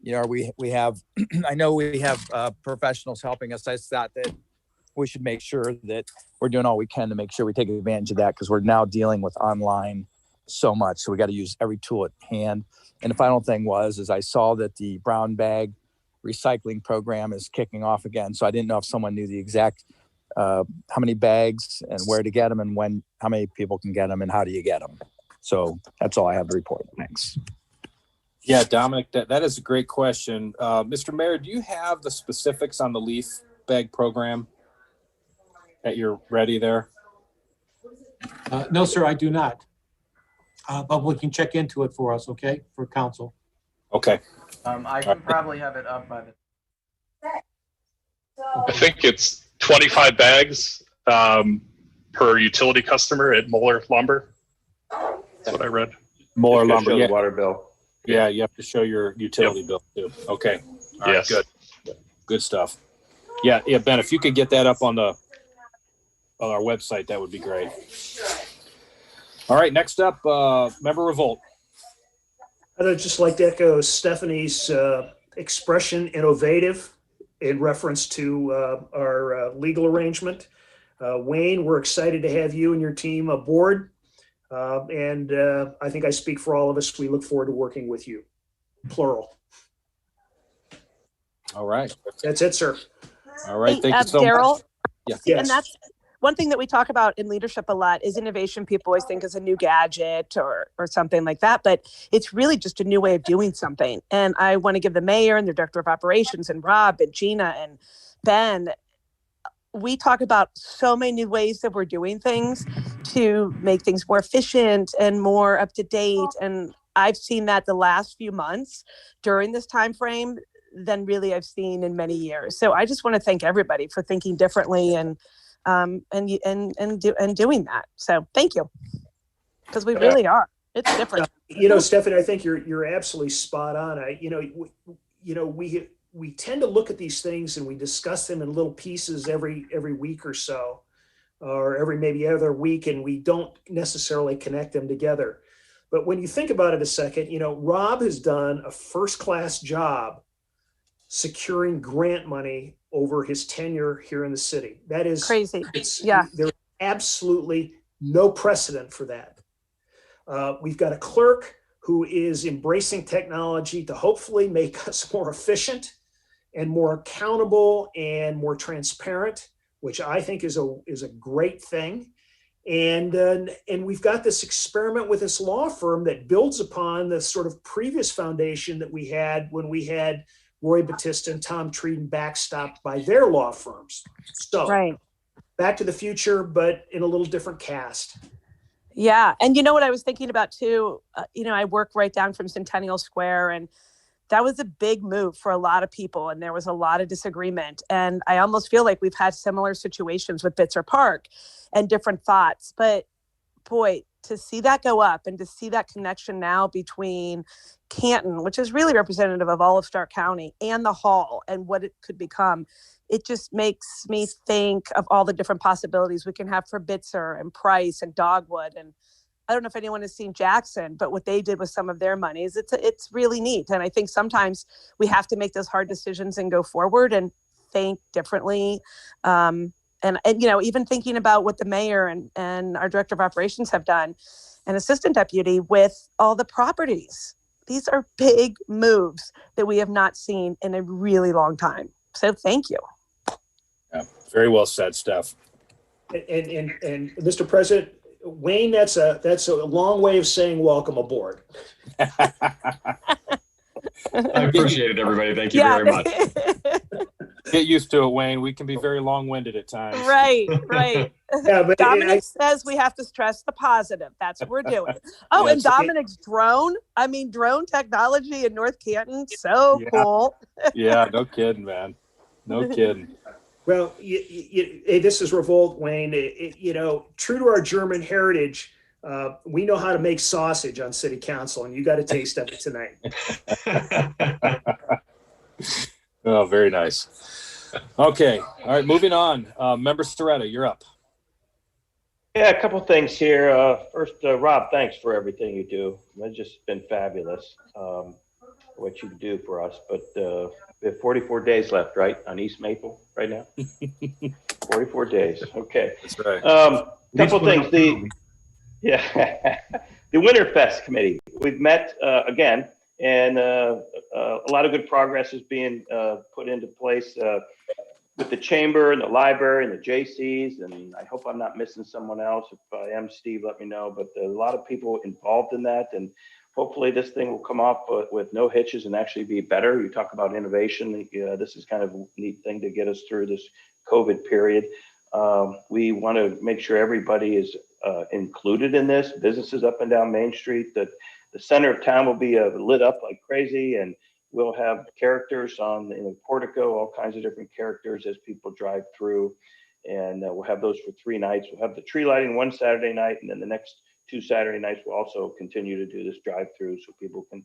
we have I know we have professionals helping us. I thought that we should make sure that we're doing all we can to make sure we take advantage of that, because we're now dealing with online so much. So we got to use every tool at hand. And the final thing is I saw that the brown bag recycling program is kicking off again. So I didn't know if someone knew the exact how many bags and where to get them, and how many people can get them, and how do you get them. So that's all I have to report. Thanks. Yeah, Dominic, that is a great question. Mr. Mayor, do you have the specifics on the leaf bag program that you're ready there? No, sir, I do not. But we can check into it for us, okay, for council. Okay. I can probably have it up by the. I think it's 25 bags per utility customer at Moeller Lumber. That's what I read. More Just gotta lumber. show Yeah. the water bill. Yeah, you have to show your utility bill too. Okay. All right, Yes. good. Good stuff. Yeah, Ben, if you could get that up on our website, that would be great. All right, next up, member revolt. I'd just like to echo Stephanie's expression, innovative, in reference to our legal arrangement. Wayne, we're excited to have you and your team aboard. And I think I speak for all of us. We look forward to working with you. Plural. All right. That's it, sir. All right. Thank you so Daryl, much. Yeah. Yes. and that's one thing that we talk about in leadership a lot is innovation. People always think is a new gadget or something like that, but it's really just a new way of doing something. And I want to give the mayor and the director of operations and Rob and Gina and Ben, we talk about so many new ways that we're doing things to make things more efficient and more up to date. And I've seen that the last few months during this time frame than really I've seen in many years. So I just want to thank everybody for thinking differently and doing that. So thank you, because we really are. It's different. Stephanie, I think you're absolutely spot on. We tend to look at these things and we discuss them in little pieces every week or so, or every maybe other week, and we don't necessarily connect them together. But when you think about it a second, Rob has done a first-class job securing grant money over his tenure here in the city. That is crazy. There's absolutely no precedent for that. We've got a clerk who is embracing technology to hopefully make us more efficient and more accountable and more transparent, which I think is a great thing. And we've got this experiment with this law firm that builds upon the sort of previous foundation that we had when we had Roy Batista and Tom Treaton backstopped by their law firms. So right. Back to the Future, but in a little different cast. Yeah. And you know what I was thinking about too? I work right down from Centennial Square, and that was a big move for a lot of people. And there was a lot of disagreement. And I almost feel like we've had similar situations with Bitzer Park and different thoughts. But boy, to see that go up and to see that connection now between Canton, which is really representative of all of Stark County, and the hall and what it could become, it just makes me think of all the different possibilities we can have for Bitzer and Price and Dogwood. And I don't know if anyone has seen Jackson, but what they did with some of their monies, it's really neat. And I think sometimes we have to make those hard decisions and go forward and think differently. And even thinking about what the mayor and our director of operations have done, and assistant deputy with all the properties. These are big moves that we have not seen in a really long time. So thank you. Yeah, very well said, Steph. And Mr. President, Wayne, that's a long way of saying welcome aboard. I appreciate it, everybody. Thank you very much. Get used to it, Wayne. We can be very long-winded at times. Right. Yeah, but Dominic says we have to stress the positive. That's what we're doing. Oh, and Dominic's drone. Drone technology in North Canton. So cool. Yeah, no kidding, man. No kidding. Well, hey, this is Revolt, Wayne. True to our German heritage, we know how to make sausage on city council, and you got a taste of it tonight. Oh, very nice. Okay. All right. Moving on. Member Storetta, you're up. Yeah, a couple things here. First, Rob, thanks for everything you do. It's just been fabulous what you do for us. But we have 44 days left, right, on East Maple right now? 44 days. Okay. That's right. Couple things. The Winterfest committee. We've met again, and a lot of good progress is being put into place with the chamber and the library and the JCs. And I hope I'm not missing someone else. If I am, Steve, let me know. But a lot of people involved in that, and hopefully this thing will come up with no hitches and actually be better. You talk about innovation. This is kind of a neat thing to get us through this COVID period. We want to make sure everybody is included in this. Businesses up and down Main Street, that the center of town will be lit up like crazy, and we'll have characters on the portico, all kinds of different characters as people drive through, and we'll have those for 3 nights. We'll have the tree lighting one Saturday night, and then the next 2 Saturday nights, we'll also continue to do this drive-through so people can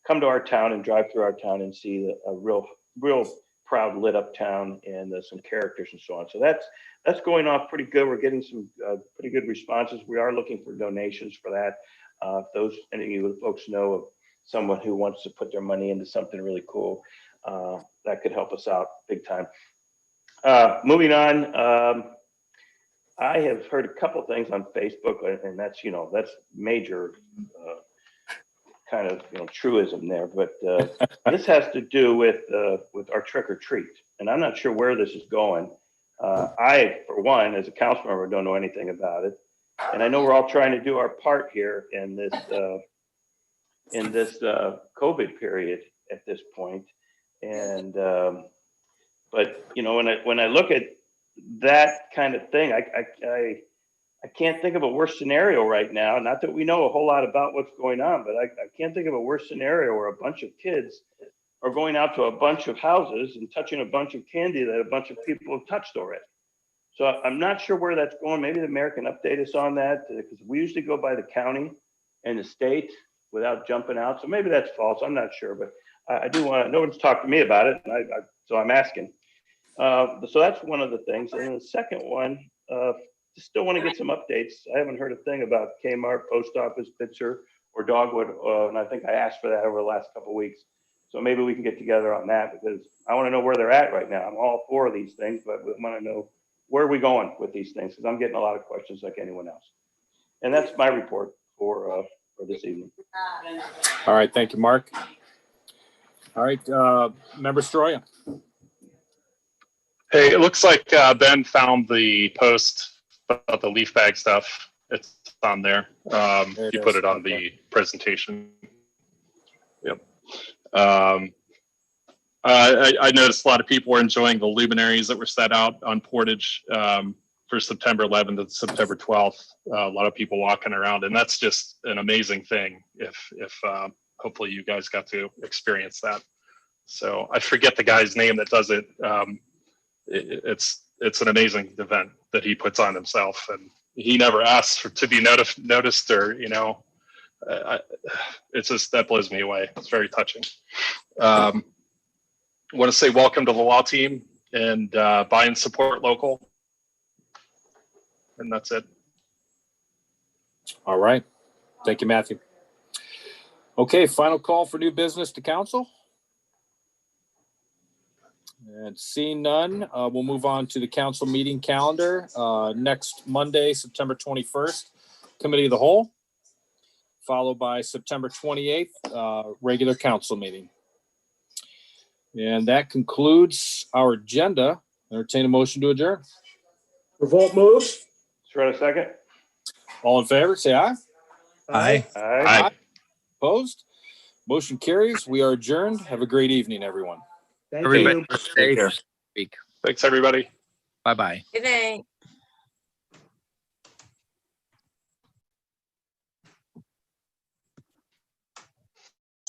come to our town and drive through our town and see a real proud lit up town and some characters and so on. So that's going off pretty good. We're getting some pretty good responses. We are looking for donations for that. If any of you folks know of someone who wants to put their money into something really cool, that could help us out big time. Moving on, I have heard a couple things on Facebook, and that's major kind of truism there, but this has to do with our trick or treat, and I'm not sure where this is going. I, for one, as a council member, don't know anything about it, and I know we're all trying to do our part here in this COVID period at this point, and but when I look at that kind of thing, I can't think of a worse scenario right now. Not that we know a whole lot about what's going on, but I can't think of a worse scenario where a bunch of kids are going out to a bunch of houses and touching a bunch of candy that a bunch of people have touched already. So I'm not sure where that's going. Maybe the mayor can update us on that, because we usually go by the county and the state without jumping out. So maybe that's false. I'm not sure, but I do want to, no one's talked to me about it, and so I'm asking. So that's one of the things. And then the second one, still want to get some updates. I haven't heard a thing about Kmart, post office, Pitzer, or Dogwood, and I think I asked for that over the last couple of weeks. So maybe we can get together on that, because I want to know where they're at right now. I'm all for these things, but we want to know where are we going with these things, because I'm getting a lot of questions like anyone else. And that's my report for this evening. All right, thank you, Mark. All right, Member Stroya. Hey, it looks like Ben found the post about the leaf bag stuff. It's on there. You put it on the presentation. Yep. I noticed a lot of people were enjoying the luminaries that were set out on Portage for September 11th and September 12th. A lot of people walking around, and that's just an amazing thing. If hopefully you guys got to experience that. So I forget the guy's name that does it. It's an amazing event that he puts on himself, and he never asks to be noticed, or it's just, that blows me away. It's very touching. I want to say welcome to the law team, and buy and support local, and that's it. All right, thank you, Matthew. Okay, final call for new business to council. And seeing none, we'll move on to the council meeting calendar. Next Monday, September 21st, Committee of the Whole, followed by September 28th, regular council meeting. And that concludes our agenda. Entertain a motion to adjourn. Revolt moves. Shred a second. All in favor, say aye. Aye. Aye. Opposed? Motion carries. We are adjourned. Have a great evening, everyone. Thank Everybody you. stay safe. Thanks, everybody. Bye-bye. Good night.